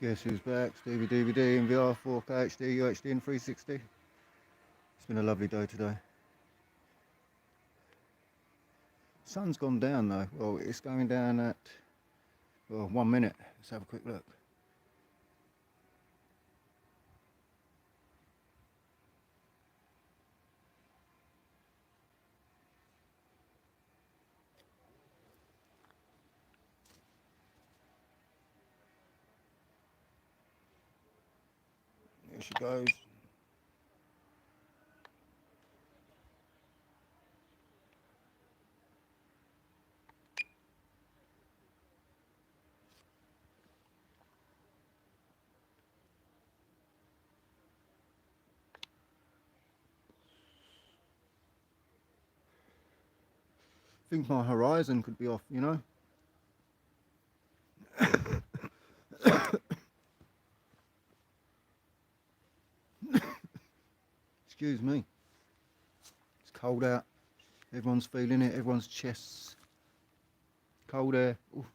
Guess who's back? STEVIEDVD in VR, 4K HD, UHD and 360. It's been a lovely day today. Sun's gone down though. Well, it's going down at 1 minute. Let's have a quick look. There she goes. I think my horizon could be off, you know. Excuse me. It's cold out. Everyone's feeling it. Everyone's chests. Cold air. Ooh.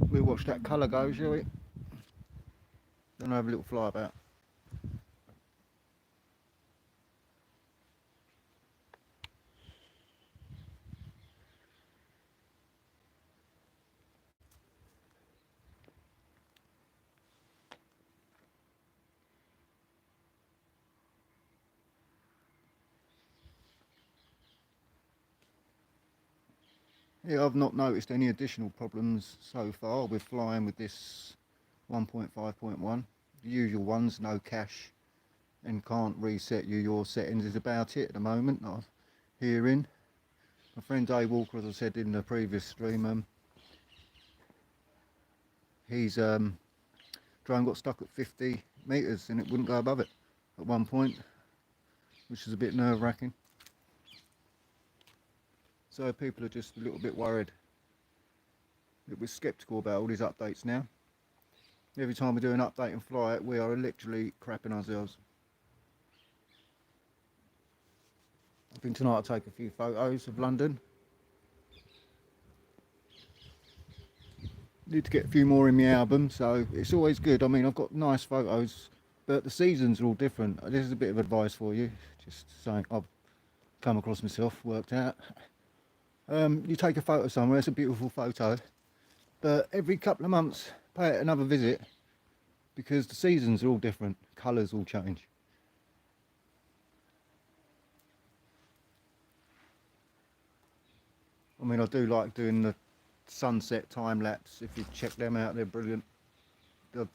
We'll watch that colour go, shall we? Then have a little fly about. Yeah, I've not noticed any additional problems so far with flying with this 1.5.1. The usual ones, no cache and can't reset your settings is about it at the moment. I'm hearing. My friend Dave Walker, as I said in the previous stream, his drone got stuck at 50 meters and it wouldn't go above it at one point, which is a bit nerve-wracking. So people are just a little bit worried, a little bit sceptical about all these updates now. Every time we do an update and fly it, we are literally crapping ourselves. I think tonight I'll take a few photos of London. Need to get a few more in my album, so it's always good. I mean, I've got nice photos, but the seasons are all different. This is a bit of advice for you, just something I've come across myself, worked out. You take a photo somewhere, it's a beautiful photo, but every couple of months pay it another visit because the seasons are all different, colours all change. I mean, I do like doing the sunset time lapse. If you check them out, they're brilliant. The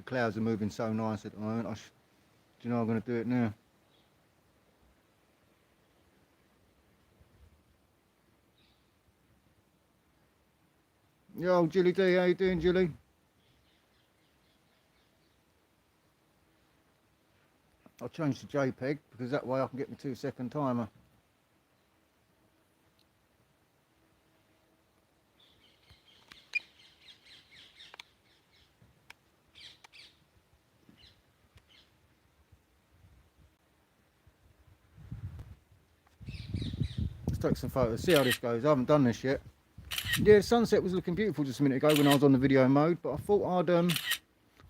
clouds are moving so nice at the moment. Do you know I'm going to do it now? Yo, Julie D, how you doing, Julie? I'll change to JPEG because that way I can get my 2-second timer. Let's take some photos, see how this goes. I haven't done this yet. Yeah, the sunset was looking beautiful just a minute ago when I was on the video mode, but I thought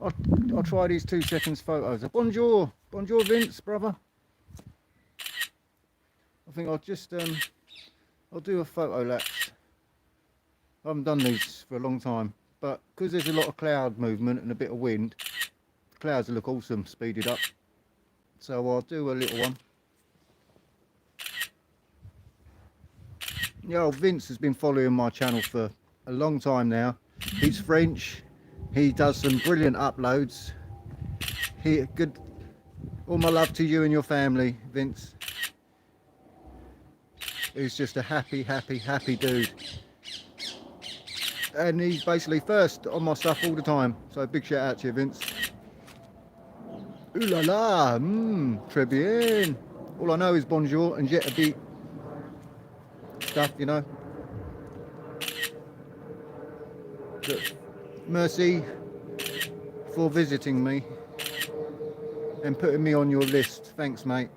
I'll try these 2 seconds photos. Bonjour, bonjour Vince, brother. I think I'll just I'll do a photo lapse. I haven't done these for a long time, but because there's a lot of cloud movement and a bit of wind, the clouds will look awesome speeded up. So I'll do a little one. Yeah, Vince has been following my channel for a long time now. He's French. He does some brilliant uploads. All my love to you and your family, Vince. He's just a happy dude. And he's basically first on my stuff all the time. So big shout out to you, Vince. Ooh la la, très bien. All I know is bonjour and jet a bit. stuff, you know. But mercy for visiting me and putting me on your list. Thanks, mate.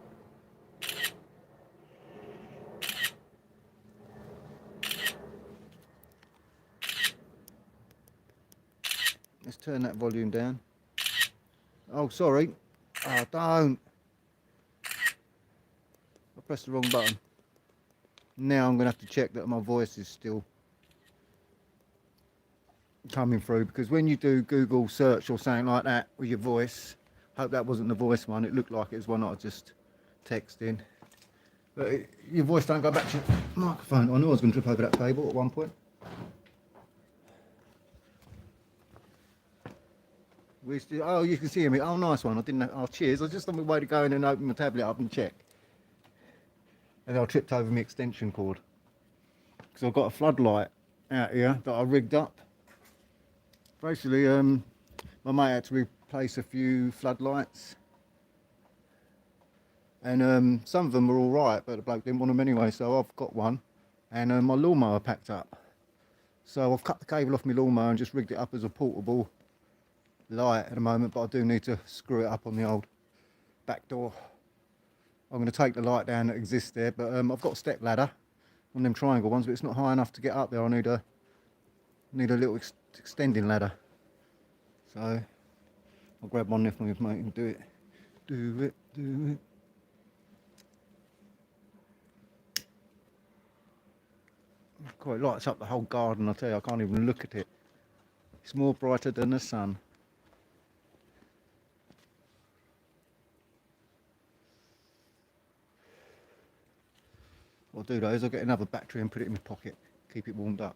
Let's turn that volume down. Oh, sorry. Oh, don't. I pressed the wrong button. Now I'm going to have to check that my voice is still coming through, because when you do Google search or something like that with your voice, hope that wasn't the voice one. It looked like it was one I just texted in. But your voice don't go back to your microphone. I knew I was going to trip over that cable at one point. Oh, you can see me. Oh, nice one. I didn't know. Oh, cheers. I was just on my way to go in and open my tablet up and check. And I tripped over my extension cord. Because I've got a floodlight out here that I rigged up. Basically, my mate had to replace a few floodlights. And some of them were all right, but the bloke didn't want them anyway, so I've got one. And my lawnmower packed up. So I've cut the cable off my lawnmower and just rigged it up as a portable light at the moment, but I do need to screw it up on the old back door. I'm going to take the light down that exists there, but I've got a step ladder on them triangle ones, but it's not high enough to get up there. I need a little extending ladder. So I'll grab one if my mate and do it. Do it. Quite lights up the whole garden, I tell you. I can't even look at it. It's more brighter than the sun. What I'll do though is I'll get another battery and put it in my pocket, keep it warmed up.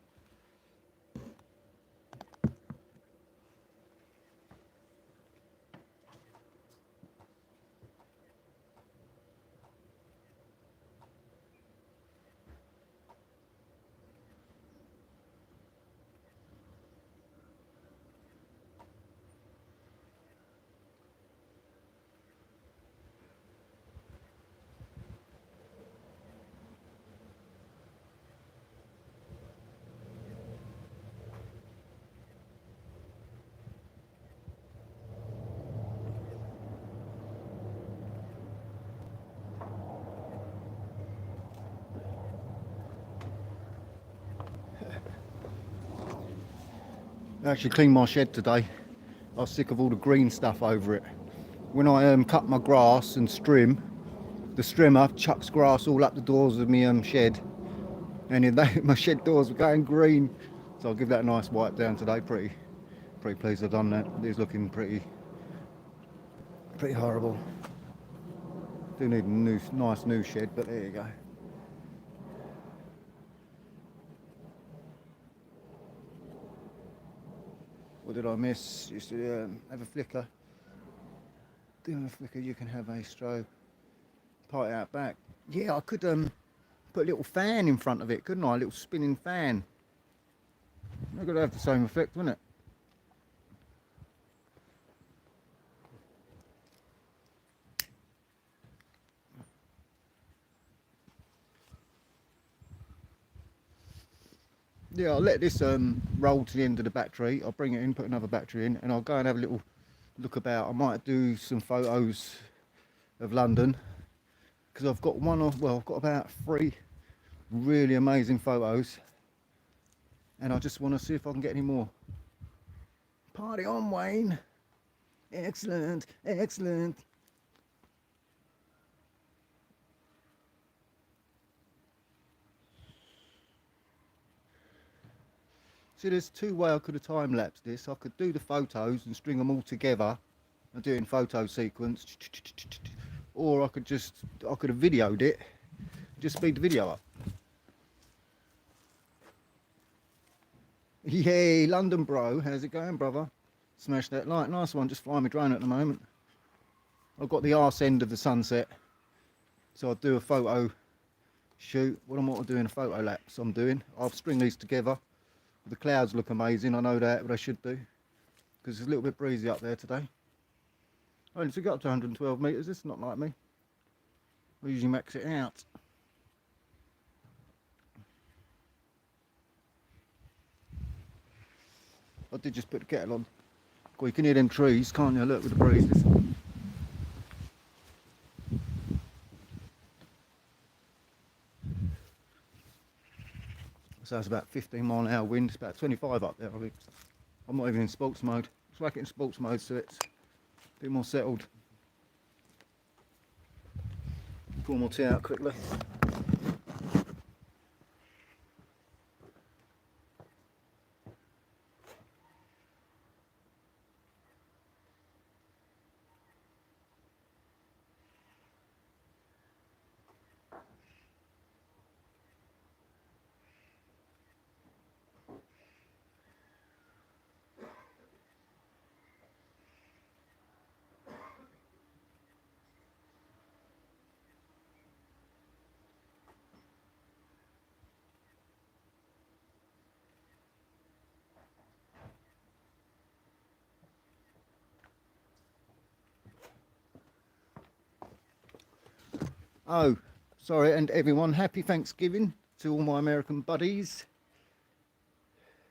I actually cleaned my shed today. I was sick of all the green stuff over it. When I cut my grass and strim, the strimmer chucks grass all up the doors of my shed, and my shed doors were going green. So I'll give that a nice wipe down today. Pretty pleased I've done that. It's looking pretty horrible. Do need a nice new shed, but there you go. What did I miss? Used to have a flicker. Do have a flicker, you can have a strobe. Party out back. Yeah, I could put a little fan in front of it, couldn't I? A little spinning fan. Not going to have the same effect, wouldn't it? Yeah, I'll let this roll to the end of the battery. I'll bring it in, put another battery in, and I'll go and have a little look about. I might do some photos of London, because I've got I've got about 3 really amazing photos, and I just want to see if I can get any more. Party on, Wayne. Excellent, excellent. See, there's 2 ways I could have time-lapsed this. I could do the photos and string them all together and do it in photo sequence, or I could have videoed it, just speed the video up. Yay, London bro, how's it going, brother? Smash that like, nice one. Just flying my drone at the moment. I've got the arse end of the sunset, so I'll do a photo shoot. What am I doing? A photo lapse I'll string these together. The clouds look amazing, I know that, but I should do, because it's a little bit breezy up there today. I only took it up to 112 metres, this is not like me. I usually max it out. I did just put the kettle on. Well, you can hear them trees, can't you? Look with the breeze. So it's about 15 mph wind. It's about 25 up there, I think. I'm not even in sports mode. It's like in sports mode, so it's a bit more settled. Pour more tea out quickly. Oh, sorry, and everyone, happy Thanksgiving to all my American buddies.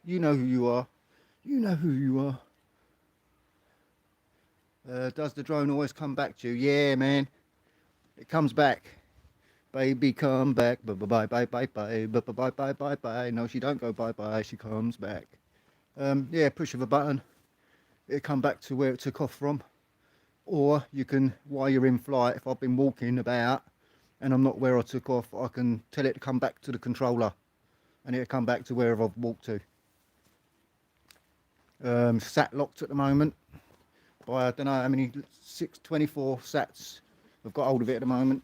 You know who you are. You know who you are. Does the drone always come back to you? Yeah, man. It comes back. Baby, come back. Bye bye bye bye bye bye bye bye bye bye. No, she don't go bye bye. She comes back. Yeah, push of a button. It'll come back to where it took off from. Or you can, while you're in flight, if I've been walking about and I'm not where I took off, I can tell it to come back to the controller and it'll come back to wherever I've walked to. Sat locked at the moment by, I don't know how many, 24 sats. I've got hold of it at the moment.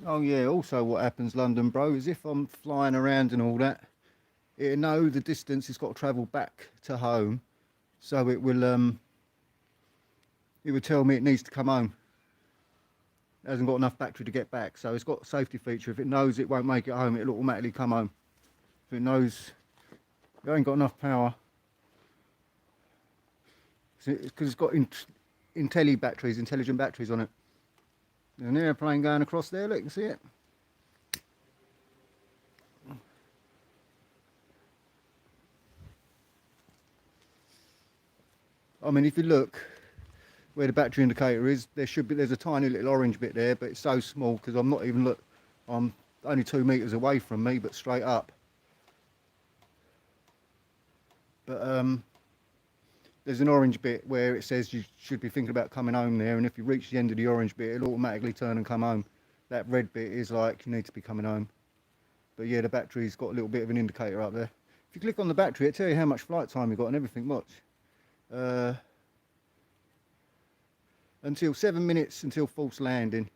Oh yeah, also what happens, London bro, is if I'm flying around and all that, it'll know the distance it's got to travel back to home, so it will tell me it needs to come home. It hasn't got enough battery to get back, so it's got a safety feature. If it knows it won't make it home, it'll automatically come home. If it knows it ain't got enough power, because it's got intelligent batteries on it. There's an airplane going across there, look, you can see it. I mean, if you look where the battery indicator is, there's a tiny little orange bit there, but it's so small because I'm not even, I'm only 2 meters away from me, but straight up. But there's an orange bit where it says you should be thinking about coming home there, and if you reach the end of the orange bit, it'll automatically turn and come home. That red bit is like you need to be coming home. But yeah, the battery's got a little bit of an indicator up there. If you click on the battery, it'll tell you how much flight time you've got and everything. Watch. Until 7 minutes until false landing.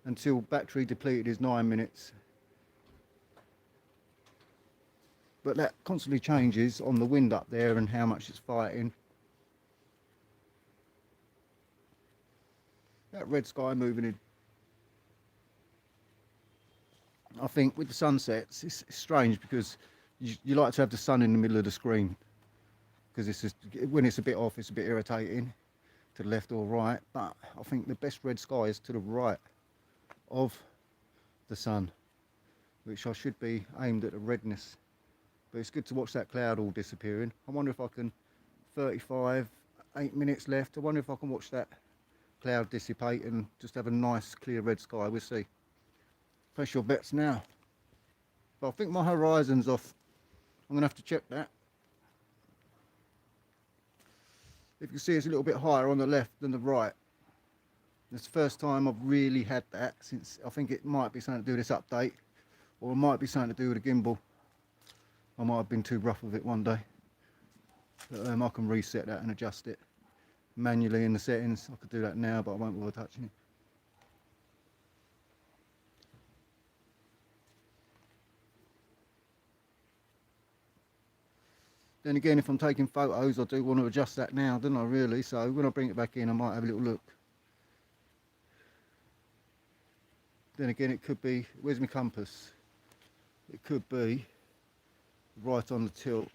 Until battery depleted is 9 minutes. But that constantly changes on the wind up there and how much it's fighting. That red sky moving in. I think with the sunsets, it's strange because you like to have the sun in the middle of the screen. Because it's just, when it's a bit off, it's a bit irritating to the left or right. But I think the best red sky is to the right of the sun, which I should be aimed at the redness. But it's good to watch that cloud all disappearing. I wonder if I can, 8 minutes left. I wonder if I can watch that cloud dissipate and just have a nice clear red sky. We'll see. Place your bets now. But I think my horizon's off. I'm gonna have to check that. If you see, it's a little bit higher on the left than the right. It's the first time I've really had that since, I think it might be something to do with this update, or it might be something to do with the gimbal. I might have been too rough with it one day. But I can reset that and adjust it manually in the settings. I could do that now, but I won't bother touching it. Then again, if I'm taking photos, I do want to adjust that now, don't I, really? So when I bring it back in, I might have a little look. Then again, it could be, where's my compass? It could be right on the tilt.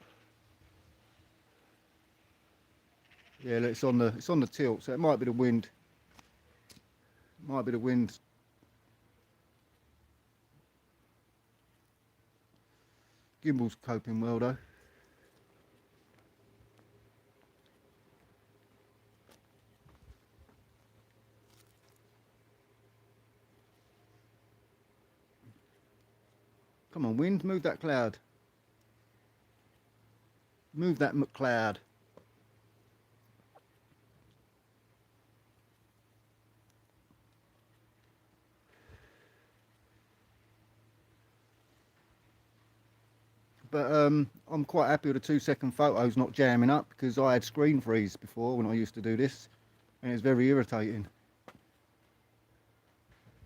Yeah, look, it's on the tilt, so it might be the wind. It might be the wind. Gimbal's coping well though. Come on, wind, move that cloud. Move that cloud. But I'm quite happy with the 2-second photos not jamming up, because I had screen freeze before when I used to do this, and it's very irritating.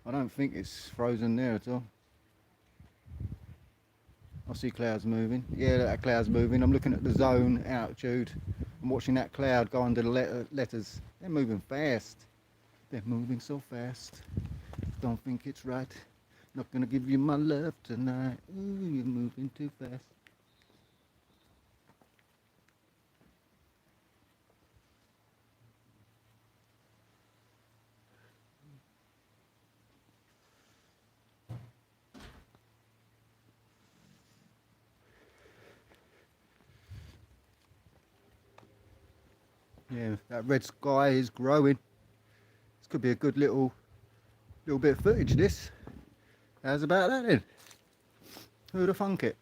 I don't think it's frozen there at all. I see clouds moving. Yeah, that cloud's moving. I'm looking at the zone altitude. I'm watching that cloud go under the letters. They're moving fast. They're moving so fast. Don't think it's right. Not gonna give you my love tonight. Ooh, you're moving too fast. Yeah, that red sky is growing. This could be a good little bit of footage, this. How's about that then? Who'd have thunk it?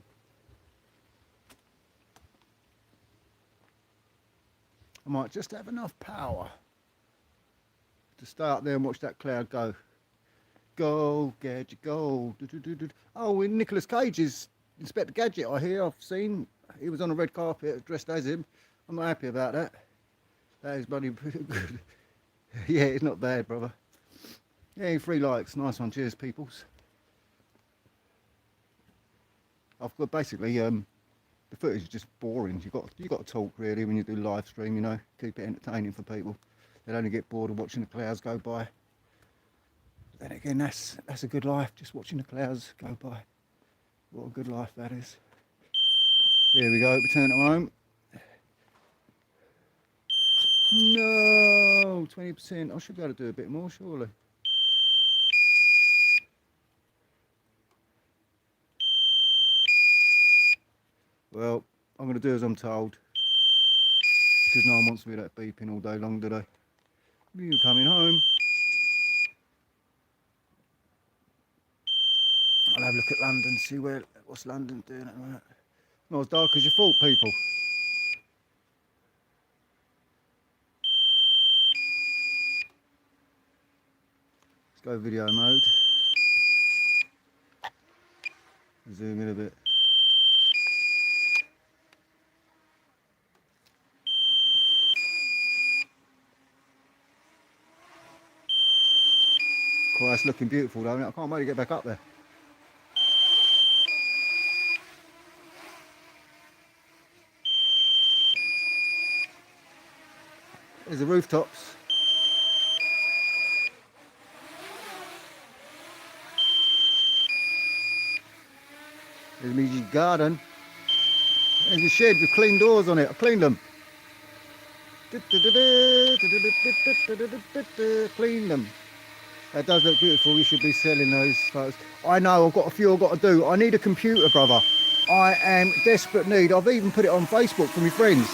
I might just have enough power to stay up there and watch that cloud go. Go, Gadget, go. Oh, in Nicolas Cage's Inspector Gadget, I hear, I've seen. He was on a red carpet dressed as him. I'm not happy about that. That is bloody good. Yeah, it's not bad, brother. Yeah, 3 likes. Nice one. Cheers, peoples. I've got basically the footage is just boring. You got to talk really when you do live stream. You know, keep it entertaining for people. They'll only get bored of watching the clouds go by. But then again, that's a good life. Just watching the clouds go by. What a good life that is. Here we go. Return to home. No, 20%. I should be able to do a bit more, surely. Well, I'm going to do as I'm told, because no one wants to be that beeping all day long, do they? You coming home? I'll have a look at London, see what's London doing at the moment. Not as dark as you thought, people. Let's go video mode. Zoom in a bit. Quite, it's looking beautiful though. I can't wait to get back up there. There's the rooftops. There's my garden. There's the shed with clean doors on it. I cleaned them. Clean them. That does look beautiful. You should be selling those photos. I know, I've got a few I've got to do. I need a computer, brother. I am desperate need. I've even put it on Facebook for my friends.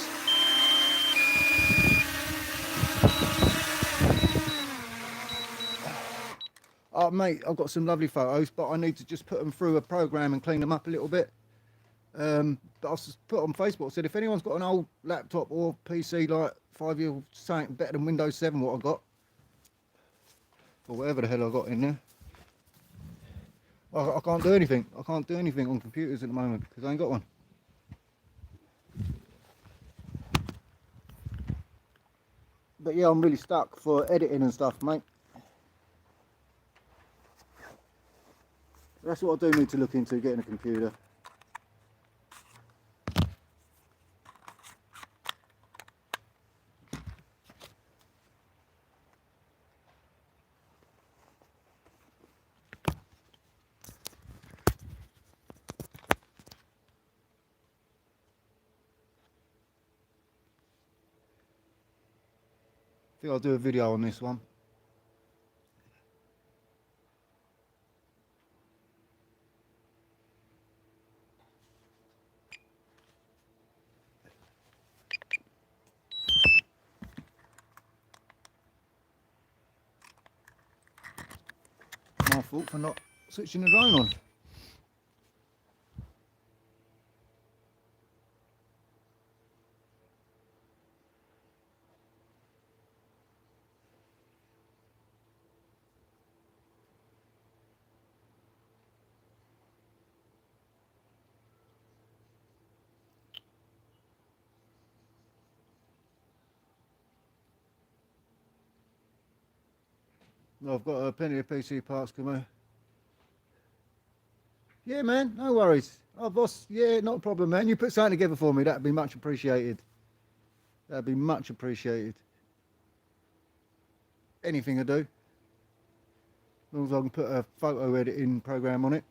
Oh, mate, I've got some lovely photos, but I need to just put them through a program and clean them up a little bit. But I was put on Facebook, said if anyone's got an old laptop or PC like 5 years something better than Windows 7 what I got, or whatever the hell I got in there. I can't do anything. I can't do anything on computers at the moment because I ain't got one. But yeah, I'm really stuck for editing and stuff, mate. That's what I do need to look into, getting a computer. I think I'll do a video on this one. My fault for not switching the drone on. I've got plenty of PC parts coming. Yeah, man, no worries. Oh, boss, yeah, not a problem, man. You put something together for me, that'd be much appreciated. That'd be much appreciated. Anything I do. As long as I can put a photo editing program on it.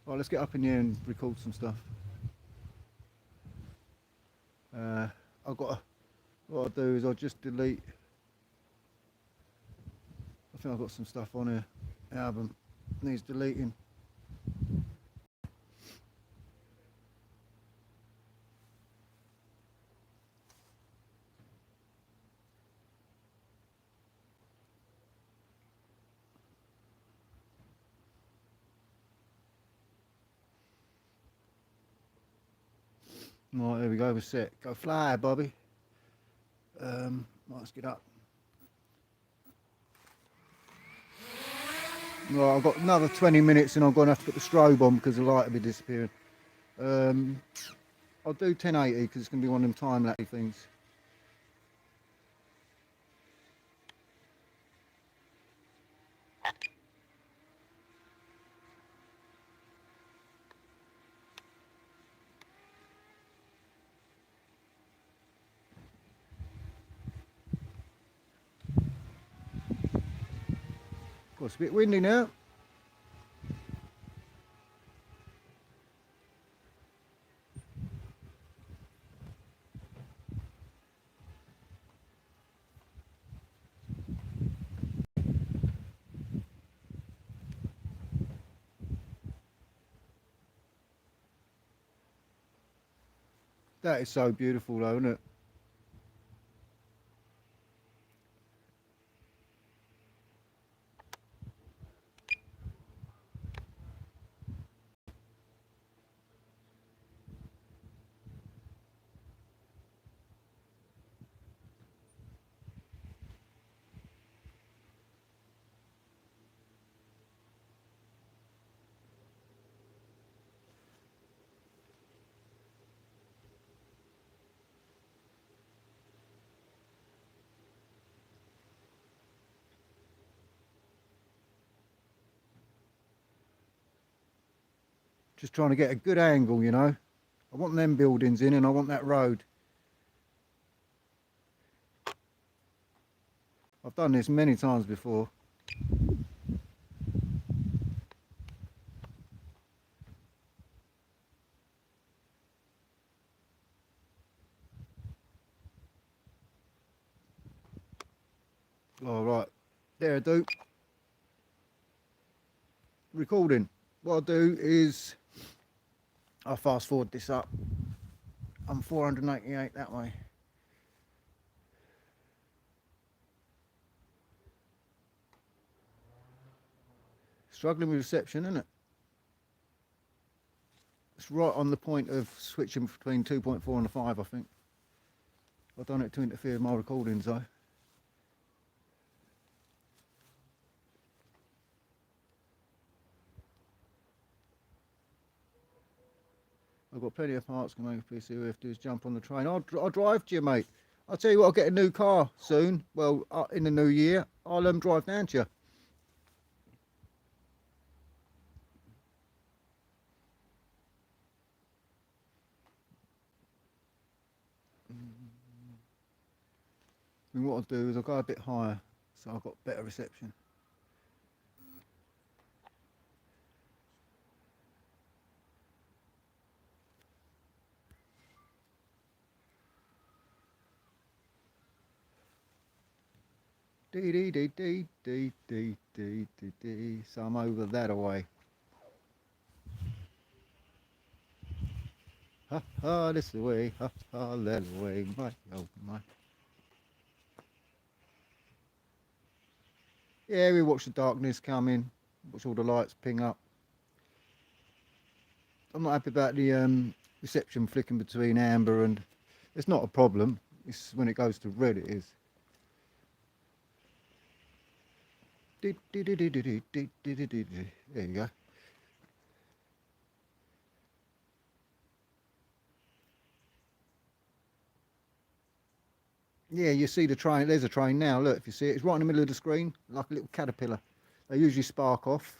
Right, let's get up in here and record some stuff. What I'll do is I'll just delete. I think I've got some stuff on here. Album needs deleting. Right, there we go, we're set. Go fly, Bobby. Let's get up. Right, I've got another 20 minutes and I'm going to have to put the strobe on because the light will be disappearing. I'll do 1080 because it's going to be one of them time-lapse things. Well, it's a bit windy now. That is so beautiful though, isn't it? Just trying to get a good angle, you know. I want them buildings in and I want that road. I've done this many times before. All right, there I do. Recording. What I'll do is I'll fast forward this up. I'm 488 that way. Struggling with reception, isn't it? It's right on the point of switching between 2.4 and a 5, I think. I don't want it to interfere with my recordings though. I've got plenty of parts can make a PC. All we have to do is jump on the train. I'll drive to you, mate. I'll tell you what, I'll get a new car soon. Well, in the new year, I'll drive down to you. And what I'll do is I'll go a bit higher, so I've got better reception. Dee dee dee dee dee dee dee dee dee. So I'm over that away. Ha ha, this way. Ha ha, that way. My oh my. Yeah, we watch the darkness come in. Watch all the lights ping up. I'm not happy about the reception flicking between amber and. It's not a problem. It's when it goes to red. It is. There you go. Yeah, you see the train. There's a train now. Look, if you see it, it's right in the middle of the screen, like a little caterpillar. They usually spark off.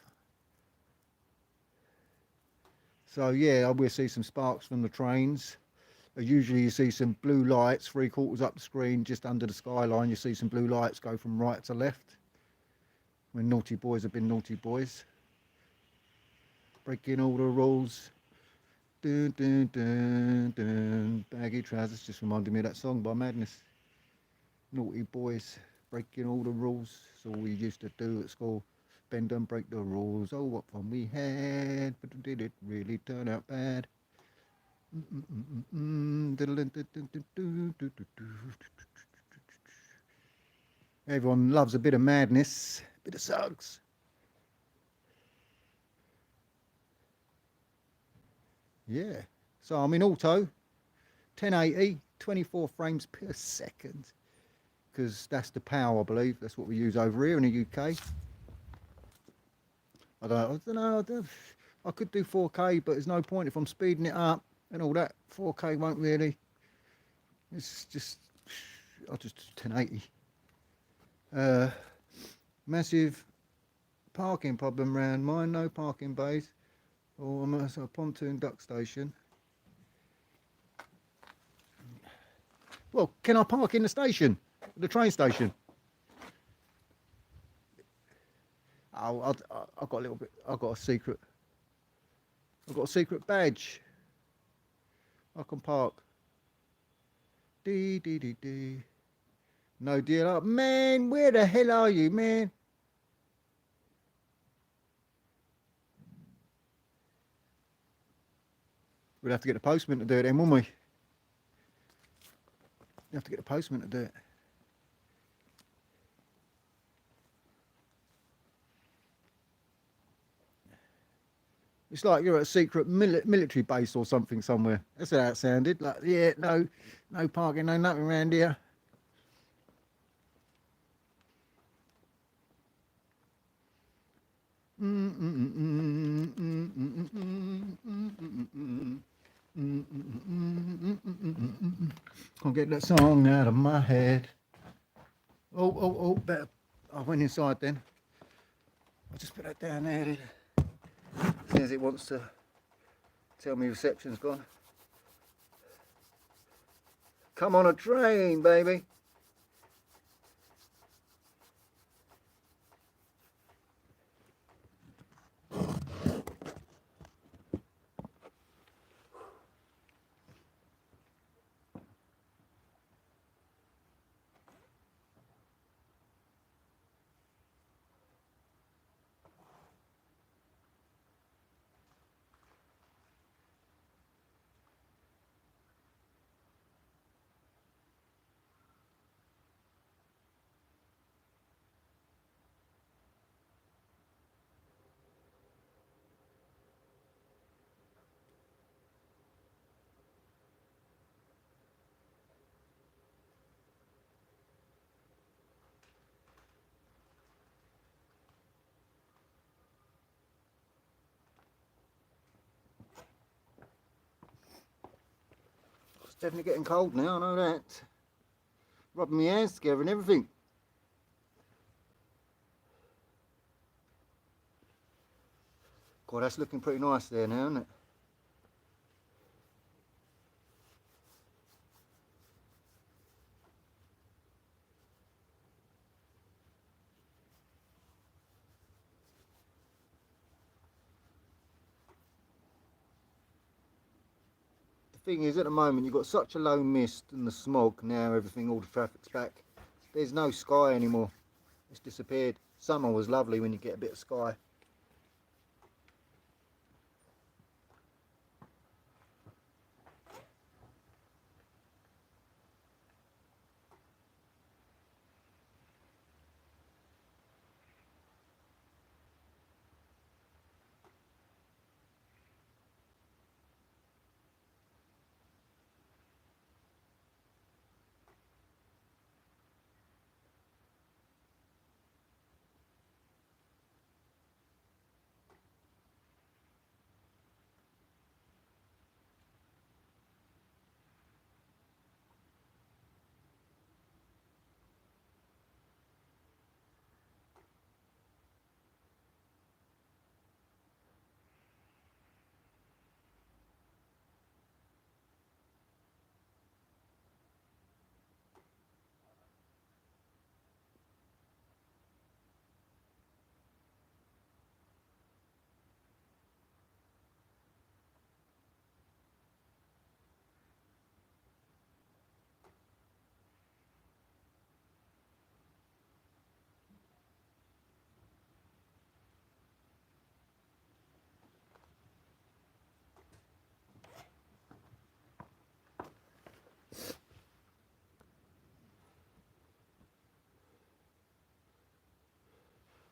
So yeah, we'll see some sparks from the trains. Usually you see some blue lights 3/4 up the screen, just under the skyline. You see some blue lights go from right to left. When naughty boys have been naughty boys. Breaking all the rules. Dun, dun, dun, dun. Baggy trousers just reminded me of that song by Madness. Naughty boys breaking all the rules. That's all we used to do at school. Bend and break the rules. Oh, what fun we had. But did it really turn out bad? Everyone loves a bit of madness. A bit of sugs. Yeah. So I'm in auto. 1080. 24 frames per second. Because that's the power, I believe. That's what we use over here in the UK. I don't know. I could do 4K, but there's no point if I'm speeding it up and all that. 4K won't really. It's just, I'll just 1080. Massive parking problem round mine. No parking bays. Or a pontoon duck station. Well, can I park in the station? The train station? Oh, I've got a little bit. I've got a secret. I've got a secret badge. I can park. Dee dee dee dee. No deal. Oh, man, where the hell are you, man? We'd have to get the postman to do it then, wouldn't we? You have to get the postman to do it. It's like you're at a secret military base or something somewhere. That's how it sounded. Like, yeah, no parking, no nothing around here. Can't get that song out of my head. Oh, better. I went inside then. I'll just put that down there. As soon as it wants to tell me reception's gone. Come on a train, baby. Definitely getting cold now, I know that. Rubbing my hands together and everything. God, that's looking pretty nice there now, isn't it? Thing is, at the moment you've got such a low mist and the smog. Now everything, all the traffic's back. There's no sky anymore. It's disappeared. Summer was lovely when you get a bit of sky.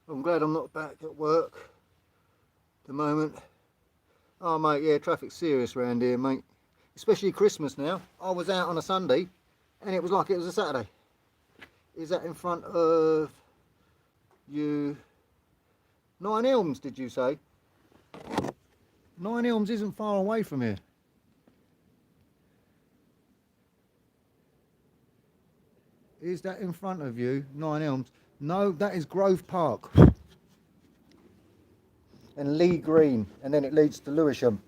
I'm glad I'm not back at work at the moment. Oh mate, yeah, traffic's serious around here, mate. Especially Christmas now. I was out on a Sunday and it was like it was a Saturday. Is that in front of you? Nine Elms, did you say? Nine Elms isn't far away from here. Is that in front of you, Nine Elms? No, that is Grove Park. And Lee Green, and then it leads to Lewisham.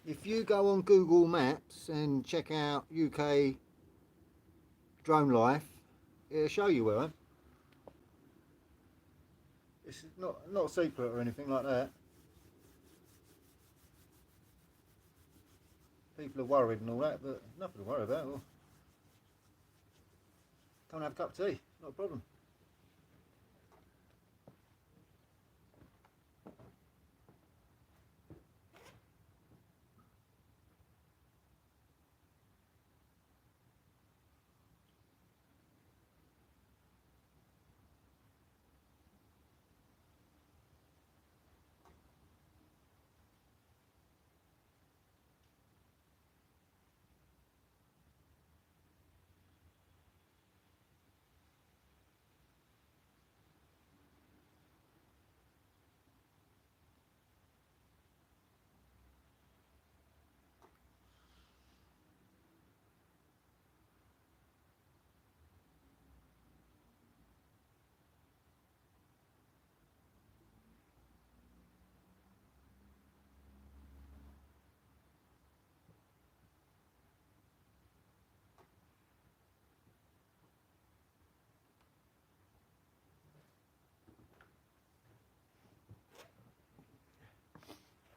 If you go on Google Maps and check out UK drone life, it'll show you where I am. It's not a secret or anything like that. People are worried and all that, but nothing to worry about. Well, come and have a cup of tea, not a problem.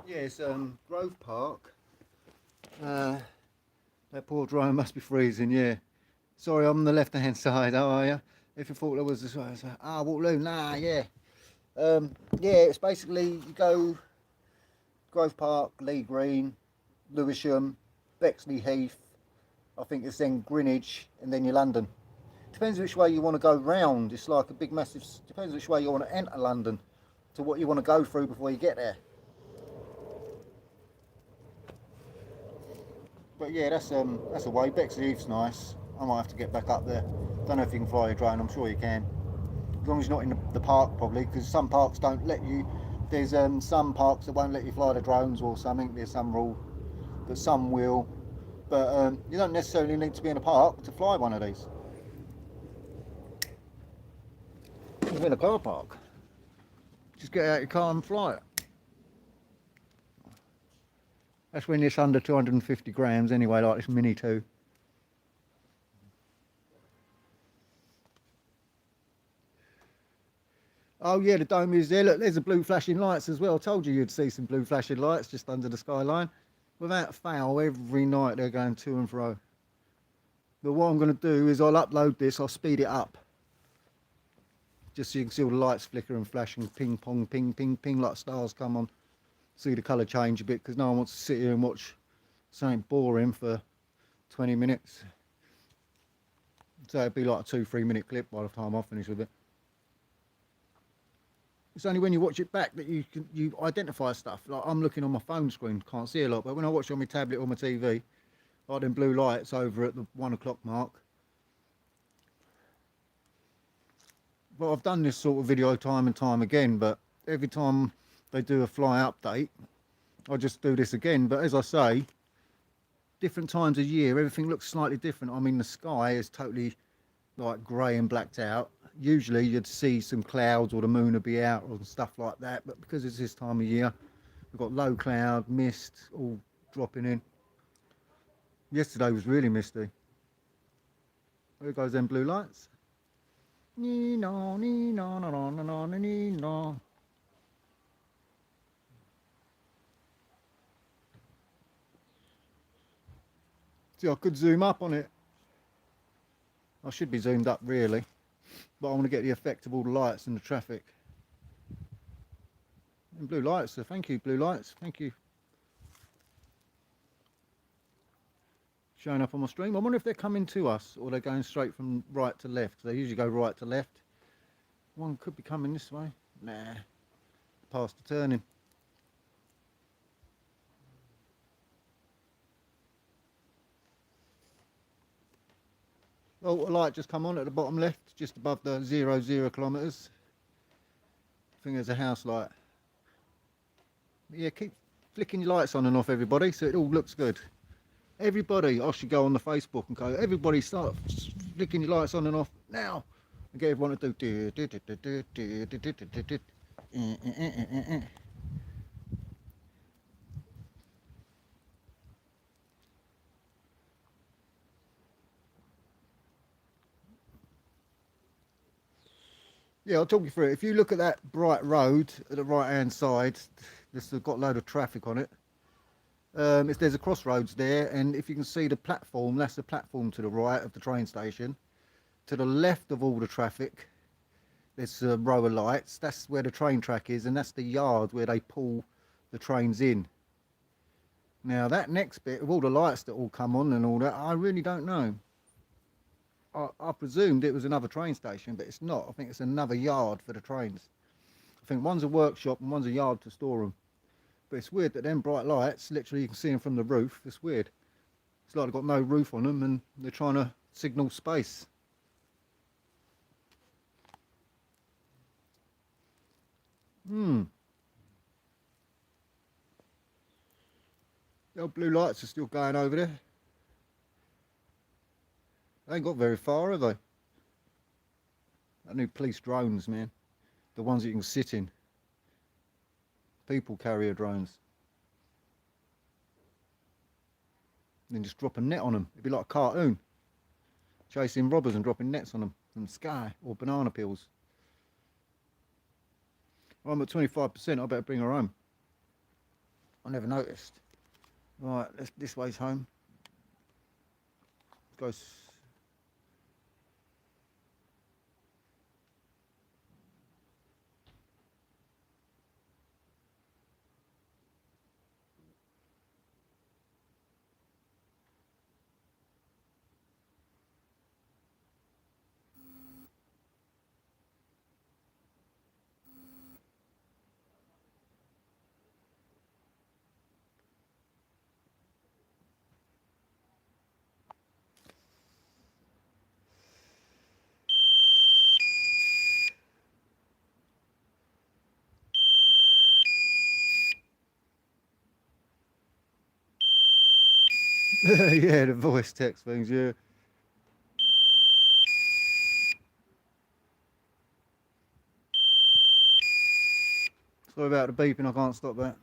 Yes, Grove Park. That poor drone must be freezing, yeah. Sorry, I'm on the left hand side, how are you? If you thought there was this way, Waterloo, nah, yeah. Yeah, it's basically, you go Grove Park, Lee Green, Lewisham, Bexley Heath, I think it's then Greenwich, and then you're London. Depends which way you want to go round. It's like a big massive, depends which way you want to enter London to what you want to go through before you get there. But yeah, that's away. Bexleyheath's nice. I might have to get back up there. Don't know if you can fly a drone. I'm sure you can, as long as you're not in the park, probably, because some parks don't let you. There's some parks that won't let you fly the drones or something. There's some rule, but some will. But you don't necessarily need to be in a park to fly one of these. You're in a car park. Just get out your car and fly it. That's when it's under 250 grams anyway, like this Mini 2. Oh yeah, the dome is there. Look, there's the blue flashing lights as well. I told you you'd see some blue flashing lights just under the skyline. Without fail, every night they're going to and fro. But what I'm going to do is I'll upload this, I'll speed it up. Just so you can see all the lights flicker and flash and ping pong, ping, ping, ping, like stars come on. See the colour change a bit, because no one wants to sit here and watch something boring for 20 minutes. So it'd be like a 2-3 minute clip by the time I finish with it. It's only when you watch it back that you identify stuff. Like I'm looking on my phone screen, can't see a lot, but when I watch it on my tablet or my TV, like them blue lights over at the 1 o'clock mark. But I've done this sort of video time and time again, but every time they do a fly update, I just do this again. But as I say, different times of year, everything looks slightly different. I mean, the sky is totally like grey and blacked out. Usually you'd see some clouds or the moon would be out or stuff like that, but because it's this time of year, we've got low cloud, mist all dropping in. Yesterday was really misty. There goes them blue lights. See, I could zoom up on it. I should be zoomed up really, but I want to get the effect of all the lights and the traffic. And blue lights, so thank you, blue lights, thank you. Showing up on my stream. I wonder if they're coming to us or they're going straight from right to left. They usually go right to left. One could be coming this way. Nah, past the turning. Oh, a light just come on at the bottom left, just above the 0 kilometres. I think there's a house light. But yeah, keep flicking your lights on and off, everybody, so it all looks good. Everybody, I should go on the Facebook and go, everybody start flicking your lights on and off now. And get everyone to do. Yeah, I'll talk you through it. If you look at that bright road at the right hand side, this has got a load of traffic on it. There's a crossroads there, and if you can see the platform, that's the platform to the right of the train station. To the left of all the traffic, there's a row of lights. That's where the train track is, and that's the yard where they pull the trains in. Now that next bit of all the lights that all come on and all that, I really don't know. I presumed it was another train station, but it's not. I think it's another yard for the trains. I think one's a workshop and one's a yard to store them. But it's weird that them bright lights, literally you can see them from the roof. It's weird. It's like they've got no roof on them and they're trying to signal space. The old blue lights are still going over there. They ain't got very far, have they? That new police drones, man. The ones that you can sit in. People carrier drones. And then just drop a net on them. It'd be like a cartoon. Chasing robbers and dropping nets on them from the sky, or banana peels. I'm at 25%, I better bring her home. I never noticed. Right, this way's home. Goes. Yeah, the voice text things, yeah. Sorry about the beeping, I can't stop that.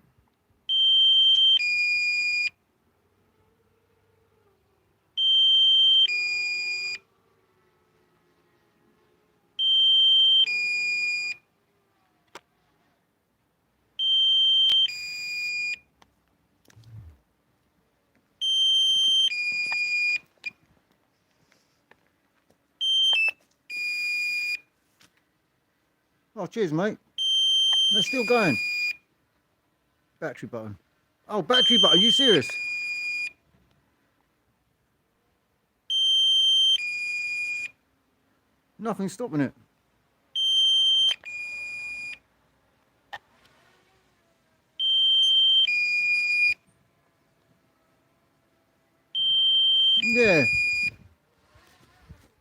Oh, cheers, mate. They're still going. Battery button. Oh, battery button, are you serious? Nothing's stopping it. Yeah.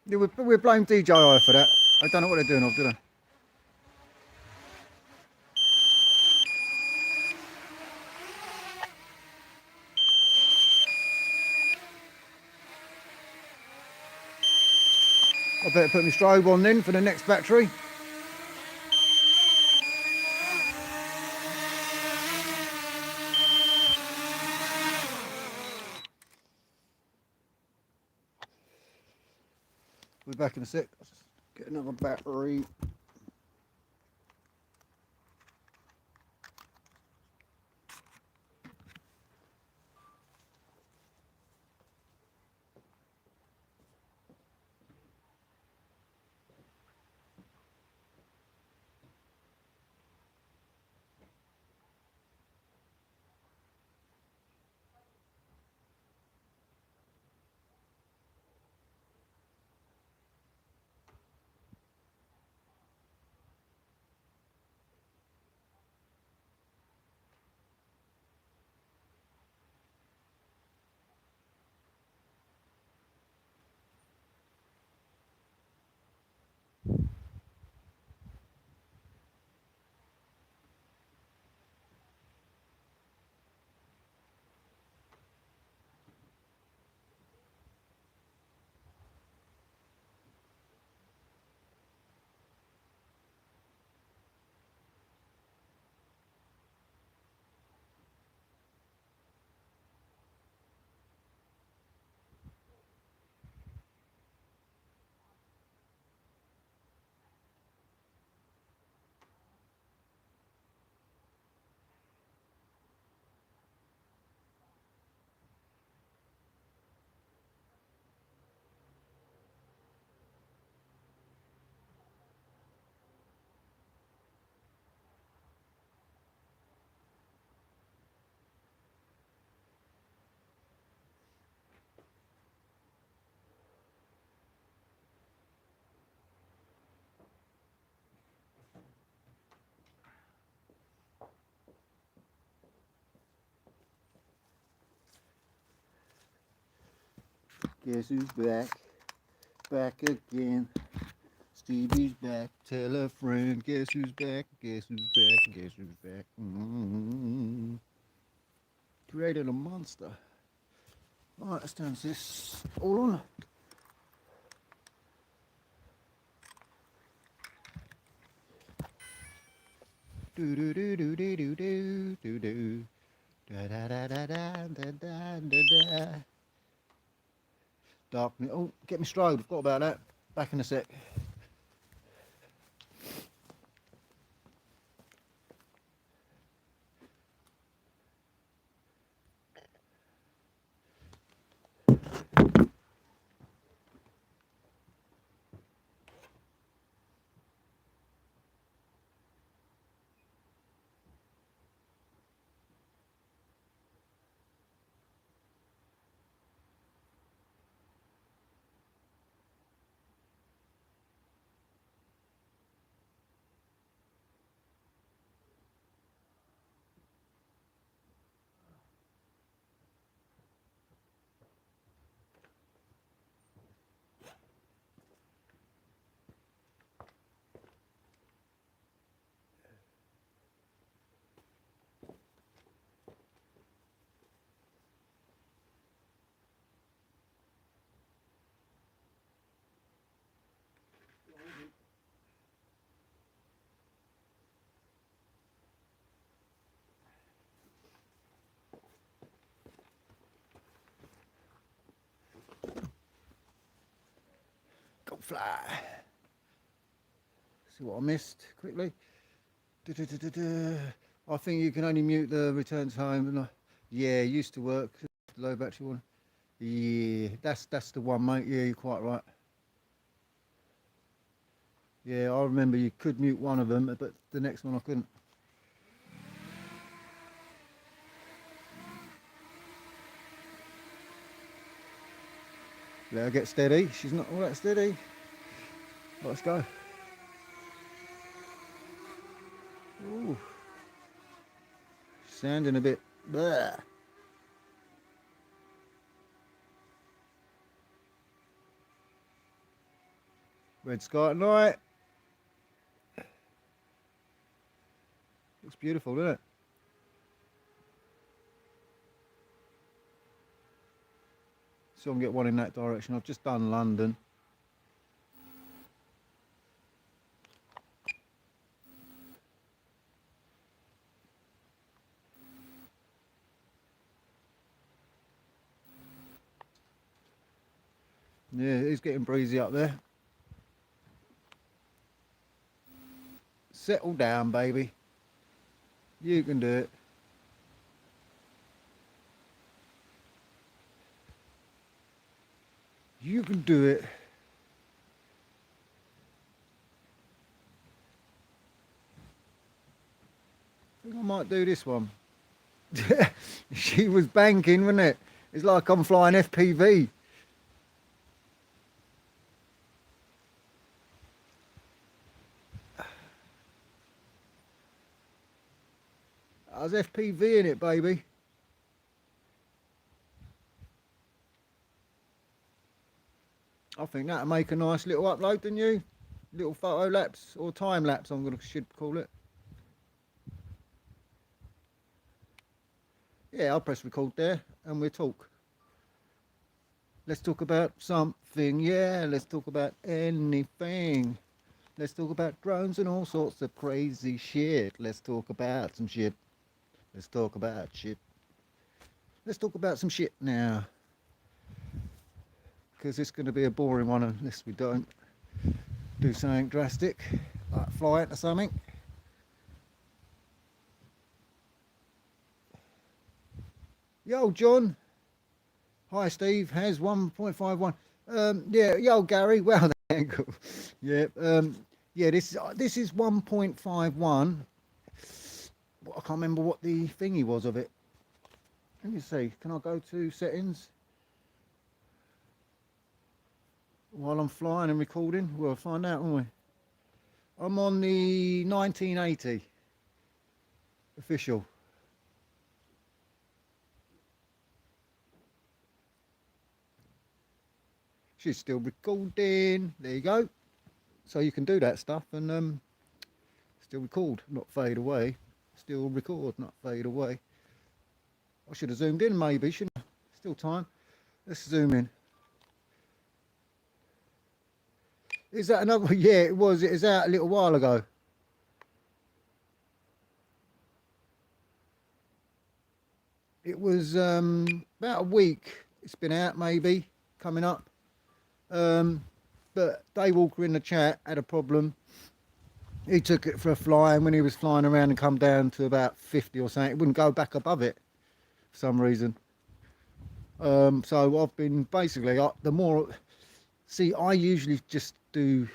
Yeah, we blame DJI for that. I don't know what they're doing off, do they? I better put my strobe on then for the next battery. We're back in a sec. Let's just get another battery. Guess who's back? Back again. Stevie's back. Tell a friend. Guess who's back? Guess who's back? Guess who's back? Created a monster. Alright, let's turn this all on. Do do do do do do do do do. Da da da da da da da da. Darkness. Oh, get me strobe. Forgot about that. Back in a sec. fly. See what I missed quickly. I think you can only mute the returns home. Yeah, used to work. Low battery one. Yeah, that's the one, mate. Yeah, you're quite right. Yeah, I remember you could mute one of them, but the next one I couldn't. Let her get steady. She's not all that steady. Let's go. Ooh. Sounding a bit bleh. Red sky at night. Looks beautiful, doesn't it? So I can get one in that direction. I've just done London. Yeah, it's getting breezy up there. Settle down, baby. You can do it. You can do it. I think I might do this one. She was banking, wasn't it? It's like I'm flying FPV. I was FPV in it, baby. I think that'll make a nice little upload, don't you? Little photo lapse or time lapse, should call it. Yeah, I'll press record there and we'll talk. Let's talk about something. Yeah, let's talk about anything. Let's talk about drones and all sorts of crazy shit. Let's talk about some shit. Let's talk about shit. Let's talk about some shit now. Because it's going to be a boring one unless we don't do something drastic, like fly into something. Yo, John. Hi, Steve. Has 1.51. Yeah, yo, Gary. Wow, the angle. Yeah. Yeah. This is 1.51. I can't remember what the thingy was of it. Let me see. Can I go to settings while I'm flying and recording? We'll find out, won't we? I'm on the 1980 official. She's still recording. There you go. So you can do that stuff and still record, not fade away. Still record, not fade away. I should have zoomed in maybe, shouldn't I? Still time. Let's zoom in. Is that another? Yeah, it was. It was out a little while ago. It was about a week. It's been out maybe, coming up. But Dave Walker in the chat had a problem. He took it for a fly, and when he was flying around and come down to about 50 or something, it wouldn't go back above it for some reason. So I've been basically, the more, see, I usually just do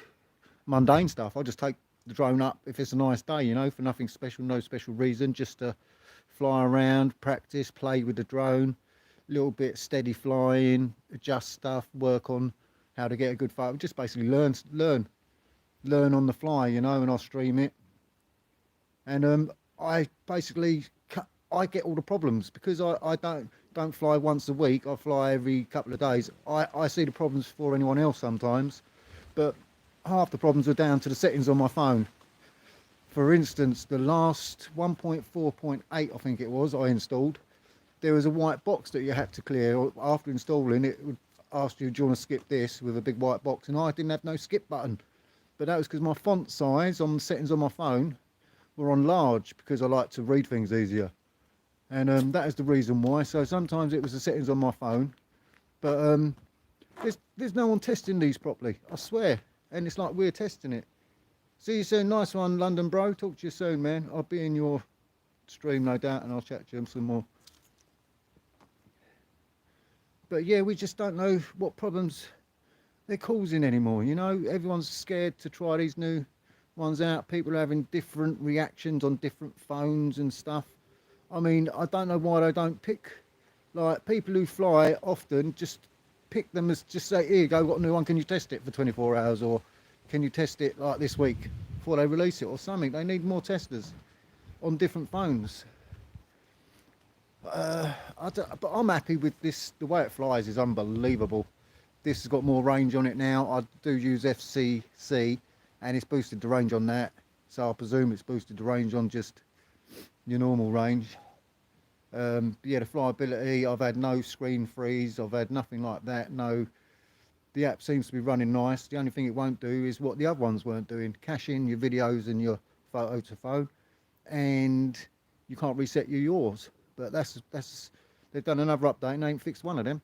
mundane stuff. I just take the drone up if it's a nice day, you know, for nothing special, no special reason, just to fly around, practice, play with the drone, a little bit steady flying, adjust stuff, work on how to get a good photo, just basically learn on the fly, you know, and I'll stream it. And I basically, I get all the problems because I don't fly once a week. I fly every couple of days. I see the problems before anyone else sometimes, but half the problems are down to the settings on my phone. For instance, the last 1.4.8, I think it was, I installed, there was a white box that you had to clear. After installing it, would ask you, do you want to skip this, with a big white box, and I didn't have no skip button. But that was because my font size on the settings on my phone were on large, because I like to read things easier. And that is the reason why. So sometimes it was the settings on my phone. But there's no one testing these properly, I swear. And it's like we're testing it. See you soon. Nice one, London bro. Talk to you soon, man. I'll be in your stream, no doubt, and I'll chat to you some more. But yeah, we just don't know what problems they're causing anymore. You know, everyone's scared to try these new ones out. People are having different reactions on different phones and stuff. I mean, I don't know why they don't pick, like, people who fly often just pick them as, just say, here you go, got a new one, can you test it for 24 hours, or can you test it like this week before they release it or something. They need more testers on different phones. But I'm happy with this. The way it flies is unbelievable. This has got more range on it now. I do use FCC and it's boosted the range on that, so I presume it's boosted the range on just your normal range. Yeah, the flyability, I've had no screen freeze, I've had nothing like that. No, the app seems to be running nice. The only thing it won't do is what the other ones weren't doing, cache in your videos and your photo to phone, and you can't reset yours. But that's they've done another update and they ain't fixed one of them.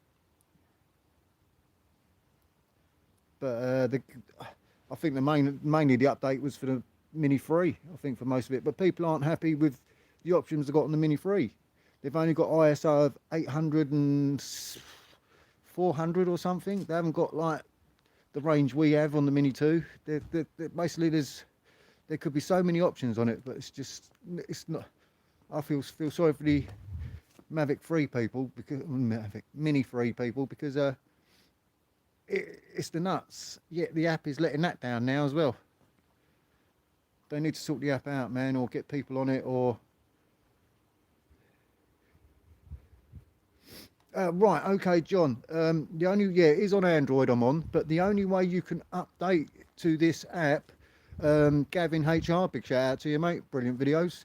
But I think mainly the update was for the Mini 3, I think, for most of it. But people aren't happy with the options they've got on the Mini 3. They've only got ISO of 800 and 400 or something. They haven't got like the range we have on the Mini 2. Basically, there could be so many options on it, but it's not. I feel sorry for the Mavic 3 people, because Mavic Mini 3 people, because it's the nuts. Yet the app is letting that down now as well. They need to sort the app out, man, or get people on it, or right, okay, John. The only, yeah, it is on Android I'm on, but the only way you can update to this app, Gavin HR, big shout out to you, mate, brilliant videos.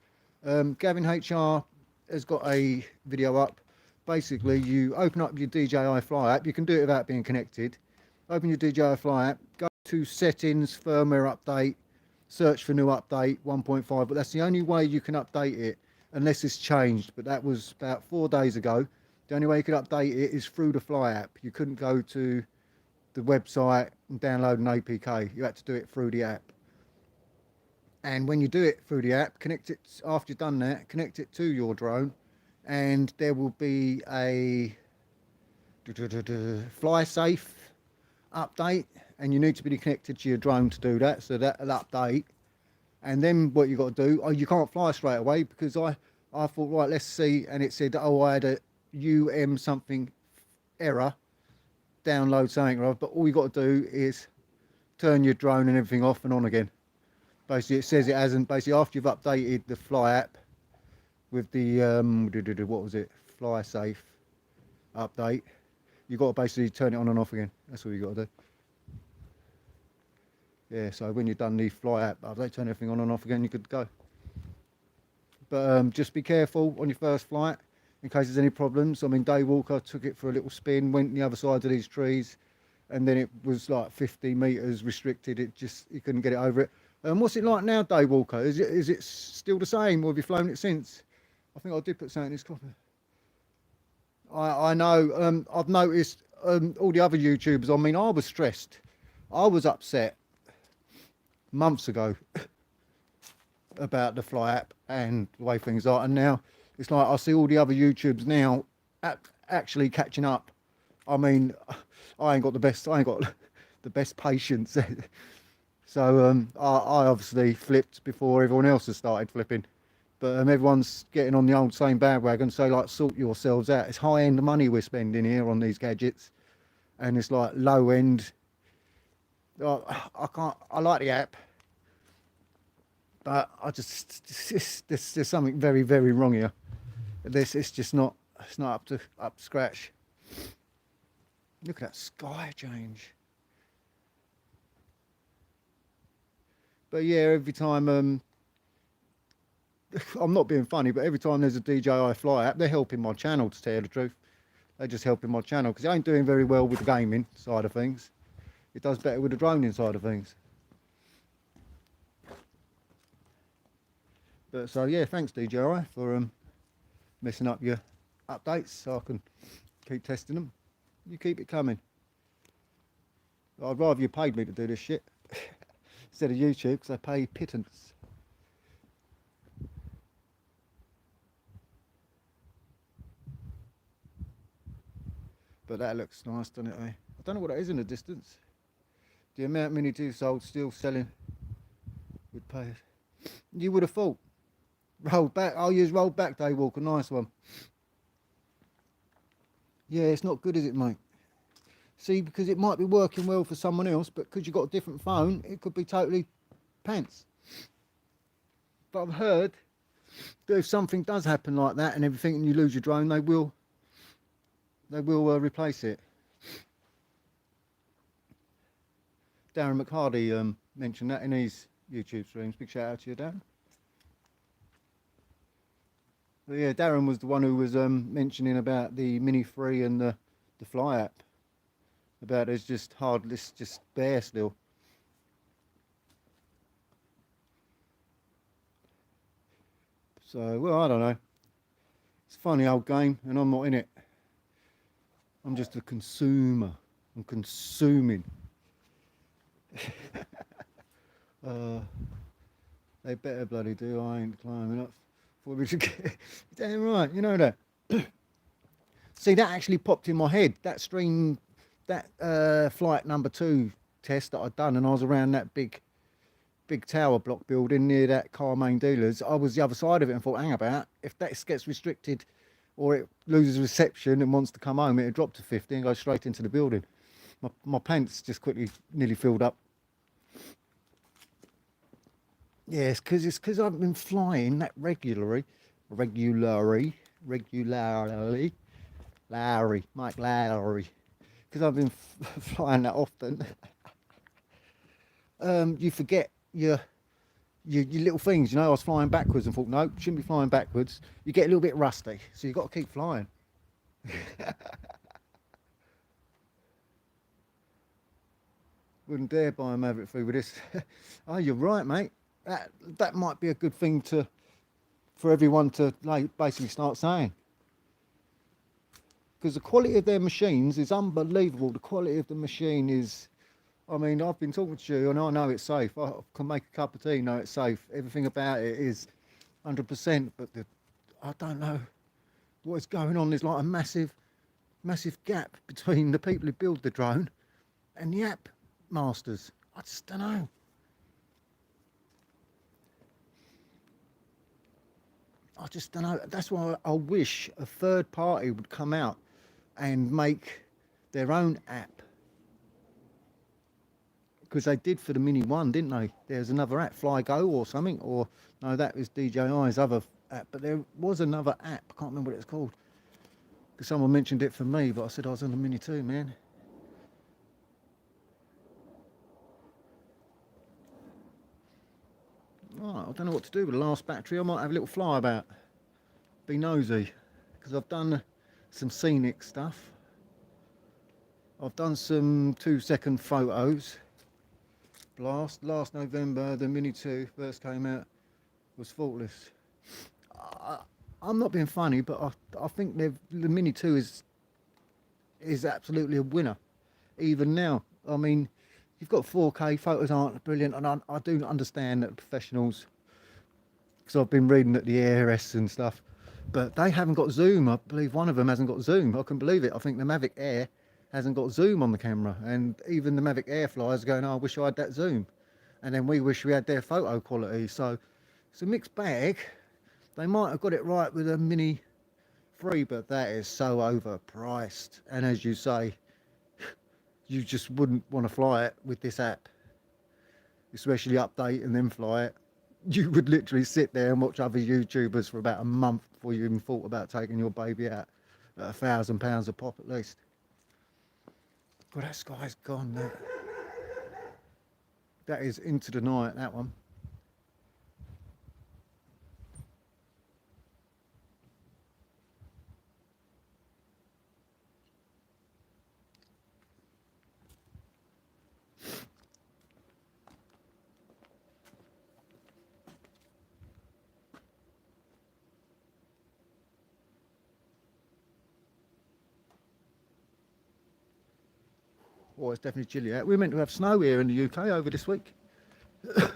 Gavin HR has got a video up. Basically, you open up your DJI Fly app. You can do it without being connected. Open your DJI Fly app, go to settings, firmware update, search for new update 1.5, but that's the only way you can update it unless it's changed. But that was about 4 days ago. The only way you could update it is through the Fly app. You couldn't go to the website and download an APK. You had to do it through the app. And when you do it through the app, connect it, after you've done that, connect it to your drone, and there will be a fly safe update, and you need to be connected to your drone to do that, so that'll update. And then what you got to do, oh, you can't fly straight away, because I thought, right, let's see, and it said, oh, I had a something error, download something, but all you got to do is turn your drone and everything off and on again. Basically, it says it hasn't. Basically, after you've updated the Fly app with the what was it, Fly Safe update, you got to basically turn it on and off again. That's all you got to do. Yeah. So when you've done the Fly app update, turn everything on and off again, you could go. But just be careful on your first flight in case there's any problems. I mean, Dave Walker took it for a little spin, went the other side of these trees, and then it was like 50 meters restricted. He couldn't get it over it. What's it like now, Dave Walker? Is it still the same, or have you flown it since? I think I did put something in his copy. I know. I've noticed all the other YouTubers. I mean, I was stressed. I was upset months ago about the Fly app and the way things are, and now it's like I see all the other YouTubers now actually catching up. I mean, I ain't got the best patience. So I obviously flipped before everyone else has started flipping. But everyone's getting on the old same bandwagon, so like, sort yourselves out. It's high-end money we're spending here on these gadgets. And it's like low-end. I like the app. But there's something very, very wrong here. It's just not, it's not up to scratch. Look at that sky change. But yeah, every time, I'm not being funny, but every time there's a DJI Fly app, they're helping my channel, to tell you the truth. They're just helping my channel, because it ain't doing very well with the gaming side of things. It does better with the droning side of things. But so yeah, thanks DJI for messing up your updates, so I can keep testing them. You keep it coming. I'd rather you paid me to do this shit instead of YouTube, because they pay pittance. But that looks nice, doesn't it, eh? I don't know what that is in the distance. The amount Mini 2 sold still selling would pay. You would have thought. Rolled back. I'll use rolled back Daywalker. Nice one. Yeah, it's not good, is it, mate? See, because it might be working well for someone else, but because you've got a different phone, it could be totally pants. But I've heard that if something does happen like that and everything, and you lose your drone, they will replace it. Darren McHardy mentioned that in his YouTube streams. Big shout out to you, Darren. But yeah, Darren was the one who was mentioning about the Mini 3 and the Fly app. About it's just hard, it's just bare still. So, well, I don't know. It's a funny old game, and I'm not in it. I'm just a consumer. I'm consuming. They better bloody do. I ain't climbing up before we should get. Damn right, you know that. See, that actually popped in my head. That stream, that flight number 2 test that I'd done, and I was around that big tower block building near that car main dealers. I was the other side of it and thought, hang about, if that gets restricted or it loses reception and wants to come home, it'll drop to 50 and go straight into the building. My pants just quickly nearly filled up. Yeah, it's because I've been flying that regularly, Mike Lowry, because I've been flying that often. You forget your little things, you know. I was flying backwards and thought, no, shouldn't be flying backwards. You get a little bit rusty, so you've got to keep flying. Wouldn't dare buy a Maverick 3 with this. Oh, you're right, mate. That might be a good thing for everyone to basically start saying. Because the quality of their machines is unbelievable. The quality of the machine is, I mean, I've been talking to you and I know it's safe. I can make a cup of tea, know it's safe. Everything about it is 100%, but I don't know what is going on. There's like a massive gap between the people who build the drone and the app masters. I just don't know. I just don't know. That's why I wish a third party would come out and make their own app. Because they did for the Mini 1, didn't they? There's another app, FlyGo or something, or no, that was DJI's other app. But there was another app. I can't remember what it's called. Because someone mentioned it for me, but I said I was on the Mini 2, man. Right, I don't know what to do with the last battery. I might have a little fly about. Be nosy. Because I've done some scenic stuff. I've done some 2-second photos. Last November, the Mini 2 first came out, was faultless. I'm not being funny, but I think the Mini 2 is absolutely a winner. Even now, I mean, you've got 4K, photos aren't brilliant, and I do understand that professionals, because I've been reading at the ARS and stuff, but they haven't got zoom. I believe one of them hasn't got zoom. I can believe it. I think the Mavic Air hasn't got zoom on the camera, and even the Mavic Air flyers are going, oh, I wish I had that zoom. And then we wish we had their photo quality. So it's a mixed bag. They might have got it right with a Mini 3, but that is so overpriced. And as you say, you just wouldn't want to fly it with this app, especially update and then fly it. You would literally sit there and watch other YouTubers for about a month before you even thought about taking your baby out at £1,000 a pop at least. God, that sky's gone now. That is into the night, that one. Oh, it's definitely chilly out. We're meant to have snow here in the UK over this week. Over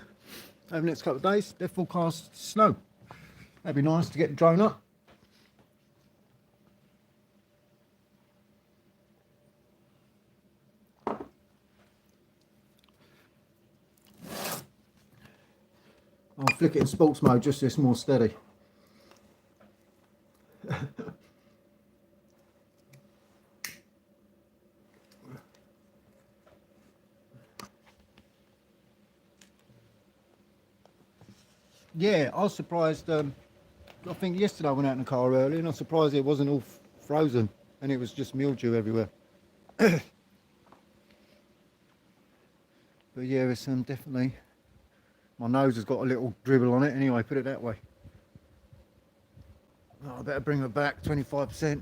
the next couple of days, they're forecast snow. That'd be nice to get the drone up. I'll flick it in sports mode just so it's more steady. Yeah, I was surprised. I think yesterday I went out in the car early and I was surprised it wasn't all frozen and it was just mildew everywhere. But yeah, it's definitely, my nose has got a little dribble on it anyway, put it that way. Oh, I better bring it back 25%.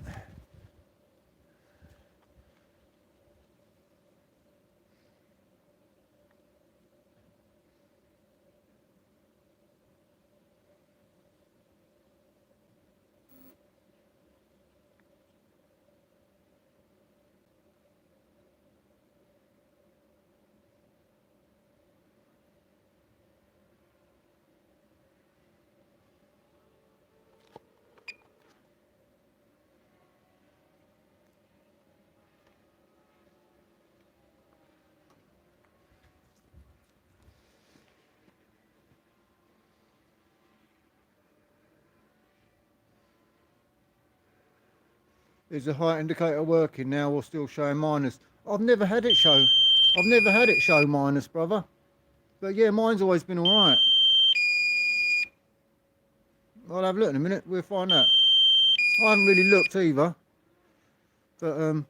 Is the height indicator working now or still showing minus? I've never had it show. I've never had it show minus, brother. But yeah, mine's always been alright. I'll have a look in a minute, we'll find out. I haven't really looked either. But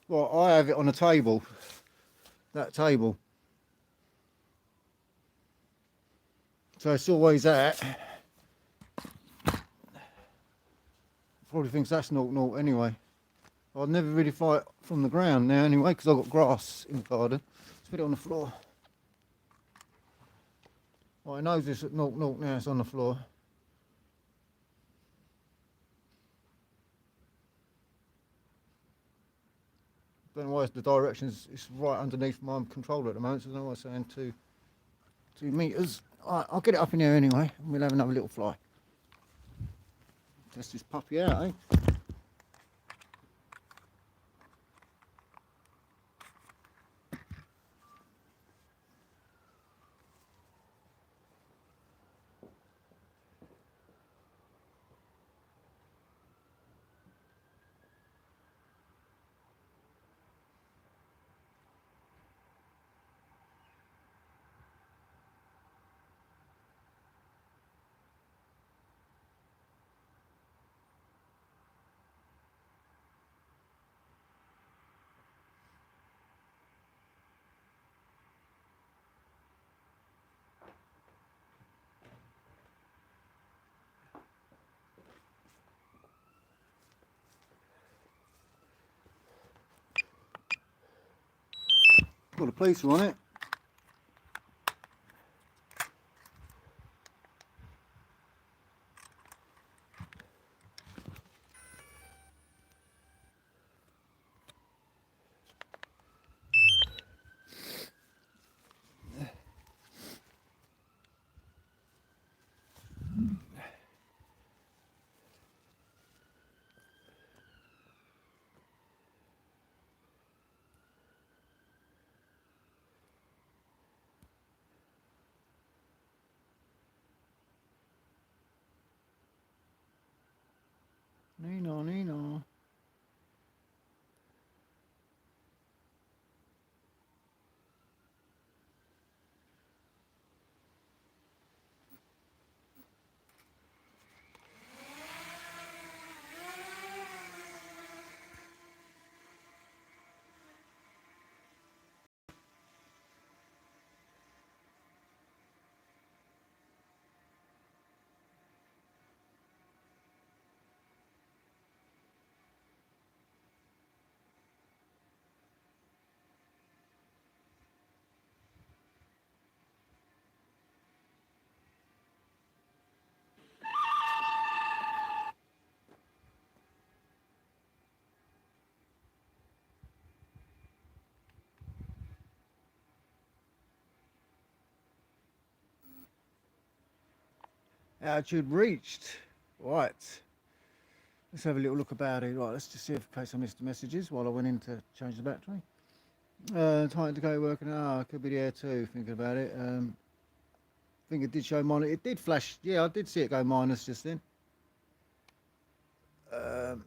well, I have it on a table. That table. So it's always that. Probably thinks that's 0-0 anyway. I'd never really fly it from the ground now anyway, because I've got grass in the garden. Let's put it on the floor. Well, it knows it's at 0-0 now, it's on the floor. Don't know why it's the directions, it's right underneath my controller at the moment, so I don't know why it's saying 2 meters. Alright, I'll get it up in there anyway, and we'll have another little fly. Test this puppy out, eh? Got a policer on it. Nino, Nino. Altitude reached. Right. Let's have a little look about it. Right, let's just see if in case I missed the messages while I went in to change the battery. Time to go working. Could be the air too, thinking about it. I think it did show minus. It did flash. Yeah, I did see it go minus just then. Right,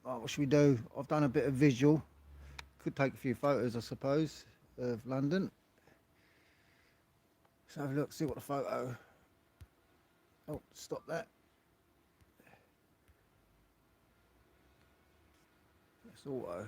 what should we do? I've done a bit of visual. Could take a few photos, I suppose, of London. Let's have a look, see what the photo. Oh, stop that. That's auto.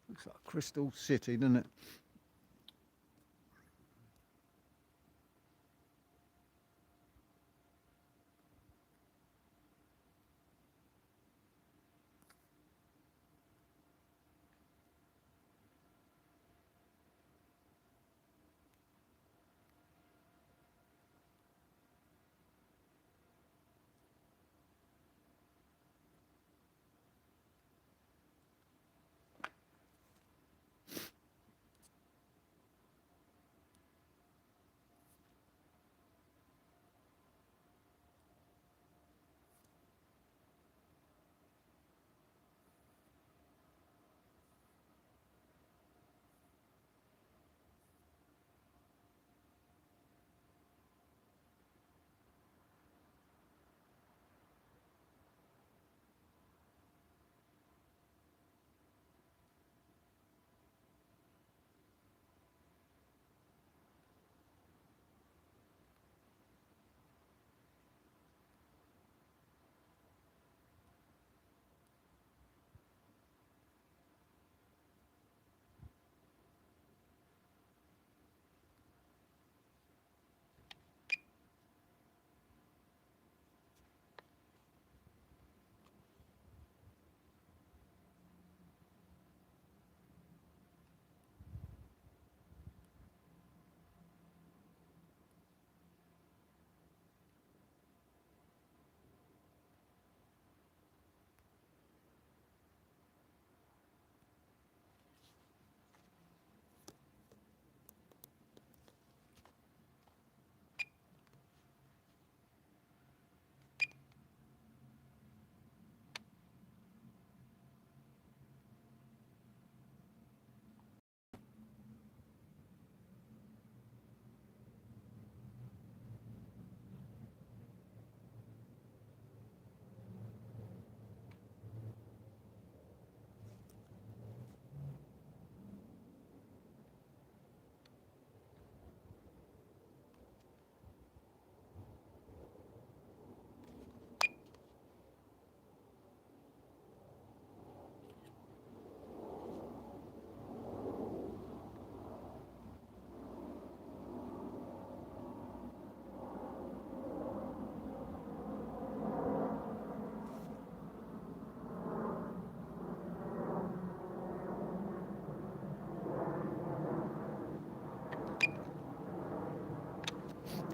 Looks like a crystal city, doesn't it?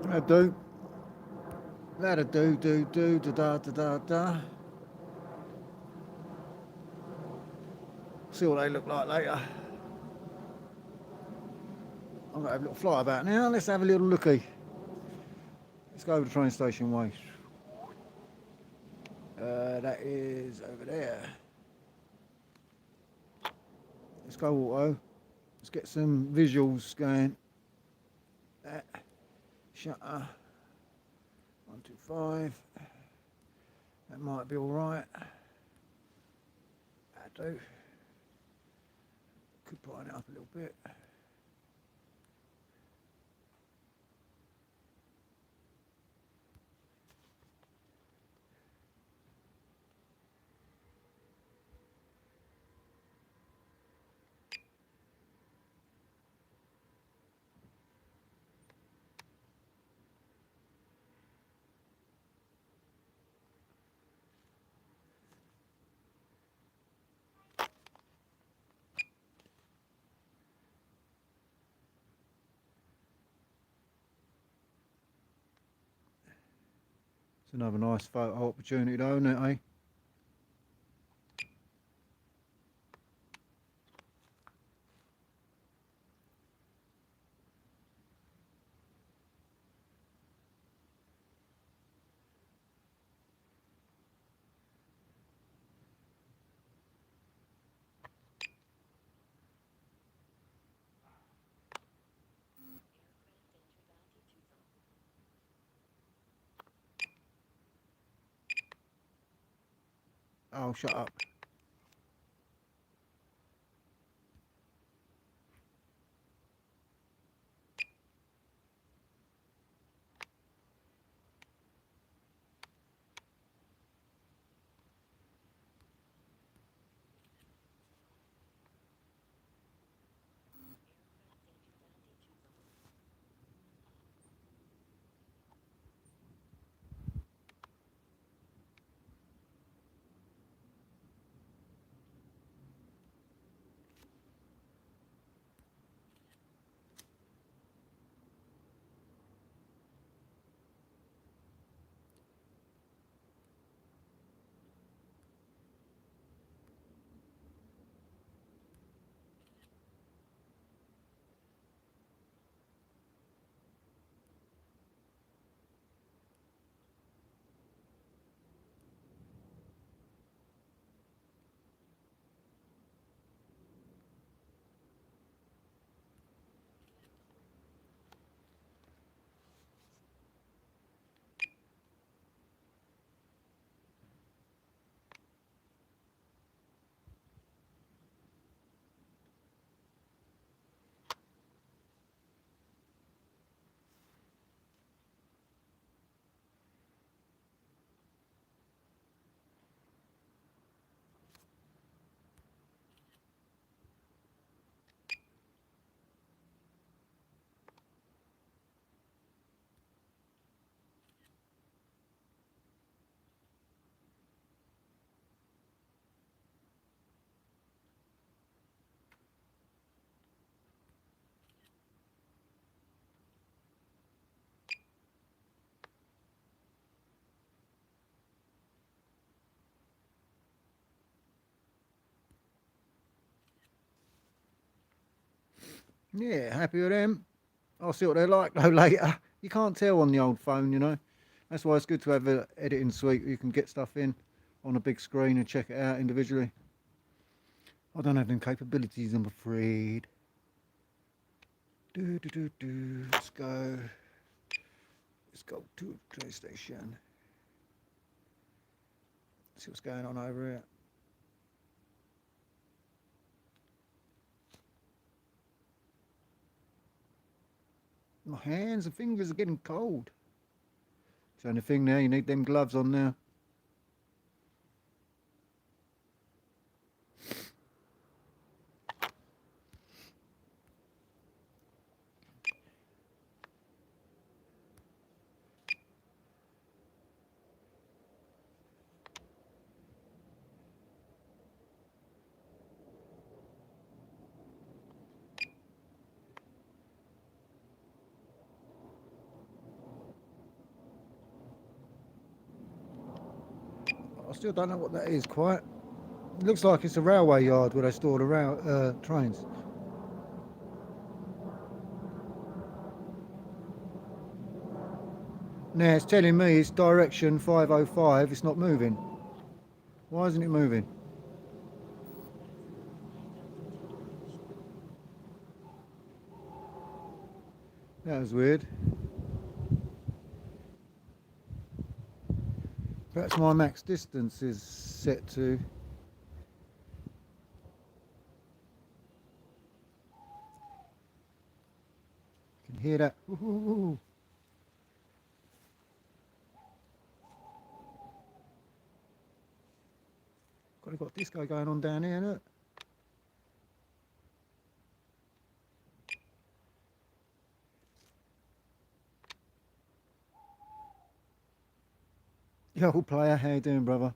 That'll do. That'll do, da. See what they look like later. I'm going to have a little fly about now. Let's have a little looky. Let's go over the train station way. That is over there. Let's go auto. Let's get some visuals going. That shutter 125. That might be all right. That do. Could brighten it up a little bit. It's another nice photo opportunity though, isn't it, eh? Oh, shut up. Yeah, happy with them. I'll see what they're like though later. You can't tell on the old phone, you know. That's why it's good to have an editing suite where you can get stuff in on a big screen and check it out individually. I don't have them capabilities, I'm afraid. Let's go. Let's go to PlayStation. See what's going on over here. My hands and fingers are getting cold. It's the only thing now, you need them gloves on now. I still don't know what that is quite. It looks like it's a railway yard where they store the trains. Now it's telling me it's direction 505, it's not moving. Why isn't it moving? That was weird. Perhaps my max distance is set to... Can hear that. Ooh. Got disco going on down here, look. Yo, player, how you doing, brother?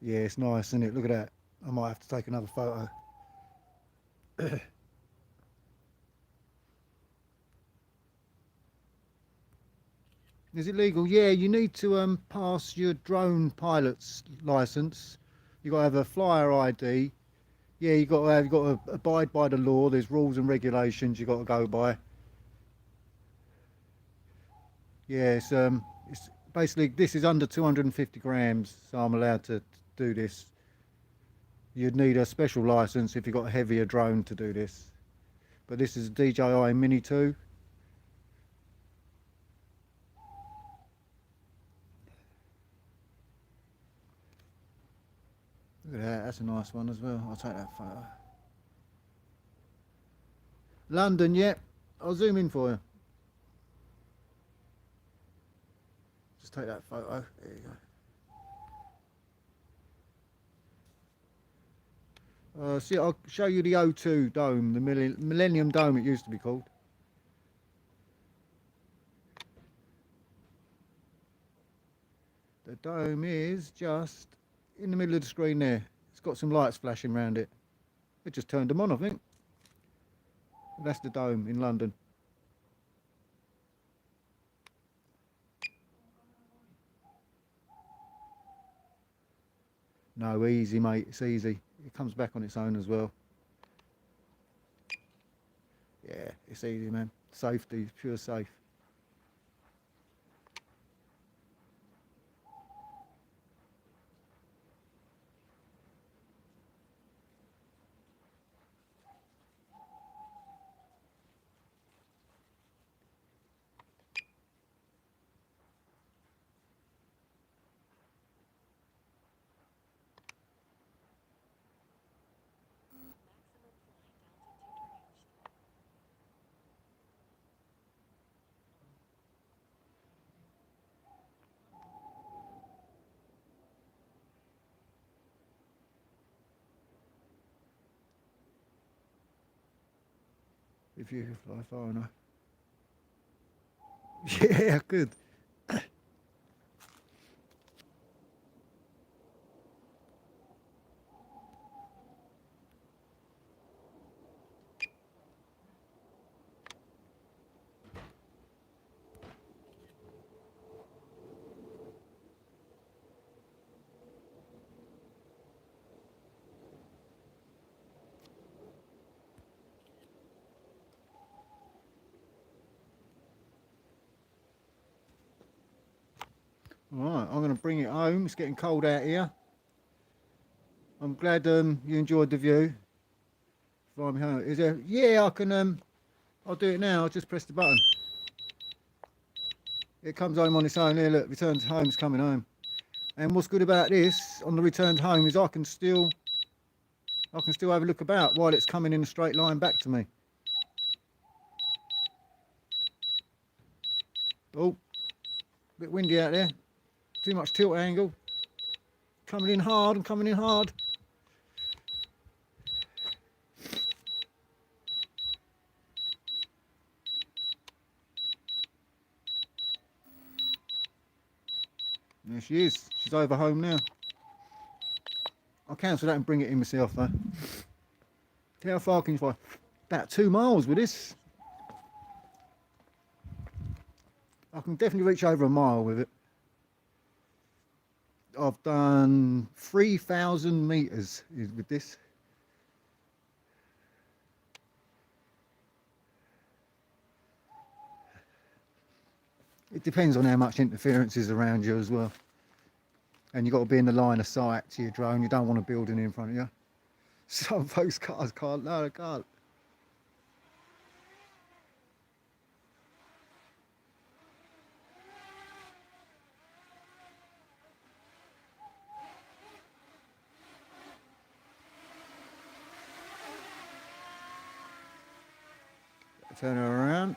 Yeah, it's nice, isn't it? Look at that. I might have to take another photo. Is it legal? Yeah, you need to pass your drone pilot's license. You got to have a flyer ID. Yeah, you got to abide by the law. There's rules and regulations you got to go by. Yeah, it's basically, this is under 250 grams, so I'm allowed to do this. You'd need a special license if you've got a heavier drone to do this. But this is a DJI Mini 2. Look at that, that's a nice one as well. I'll take that photo. London, yeah. I'll zoom in for you. Just take that photo. There you go. See, I'll show you the O2 dome, the Millennium Dome it used to be called. The dome is just in the middle of the screen there. It's got some lights flashing around it. It just turned them on, I think. That's the dome in London. No, easy, mate. It's easy. It comes back on its own as well. Yeah, it's easy, man. Safety, pure safe. If you fly far enough. Yeah, good. Alright, I'm going to bring it home. It's getting cold out here. I'm glad you enjoyed the view. Fly me home. Is there? Yeah, I can. I'll do it now. I'll just press the button. It comes home on its own. Here, look. Return to home's coming home. And what's good about this on the return home is I can still have a look about while it's coming in a straight line back to me. Oh, bit windy out there. Too much tilt angle. Coming in hard and coming in hard. There she is. She's over home now. I'll cancel that and bring it in myself though. How far can you fly? About 2 miles with this. I can definitely reach over a mile with it. I've done 3,000 meters with this. It depends on how much interference is around you as well. And you've got to be in the line of sight to your drone. You don't want a building in front of you. Some folks' cars can't. No, they can't. Turn her around.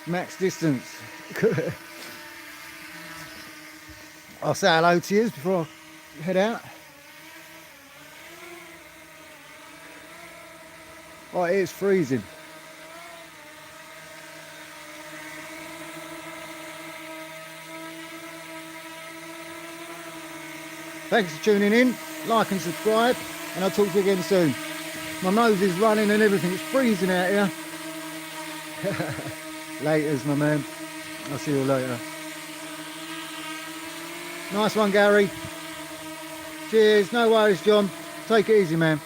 Max distance. I'll say hello to you before I head out. Oh, it is freezing. Thanks for tuning in. Like and subscribe, and I'll talk to you again soon. My nose is running and everything. It's freezing out here. Laters, my man. I'll see you later. Nice one, Gary. Cheers. No worries, John. Take it easy, man.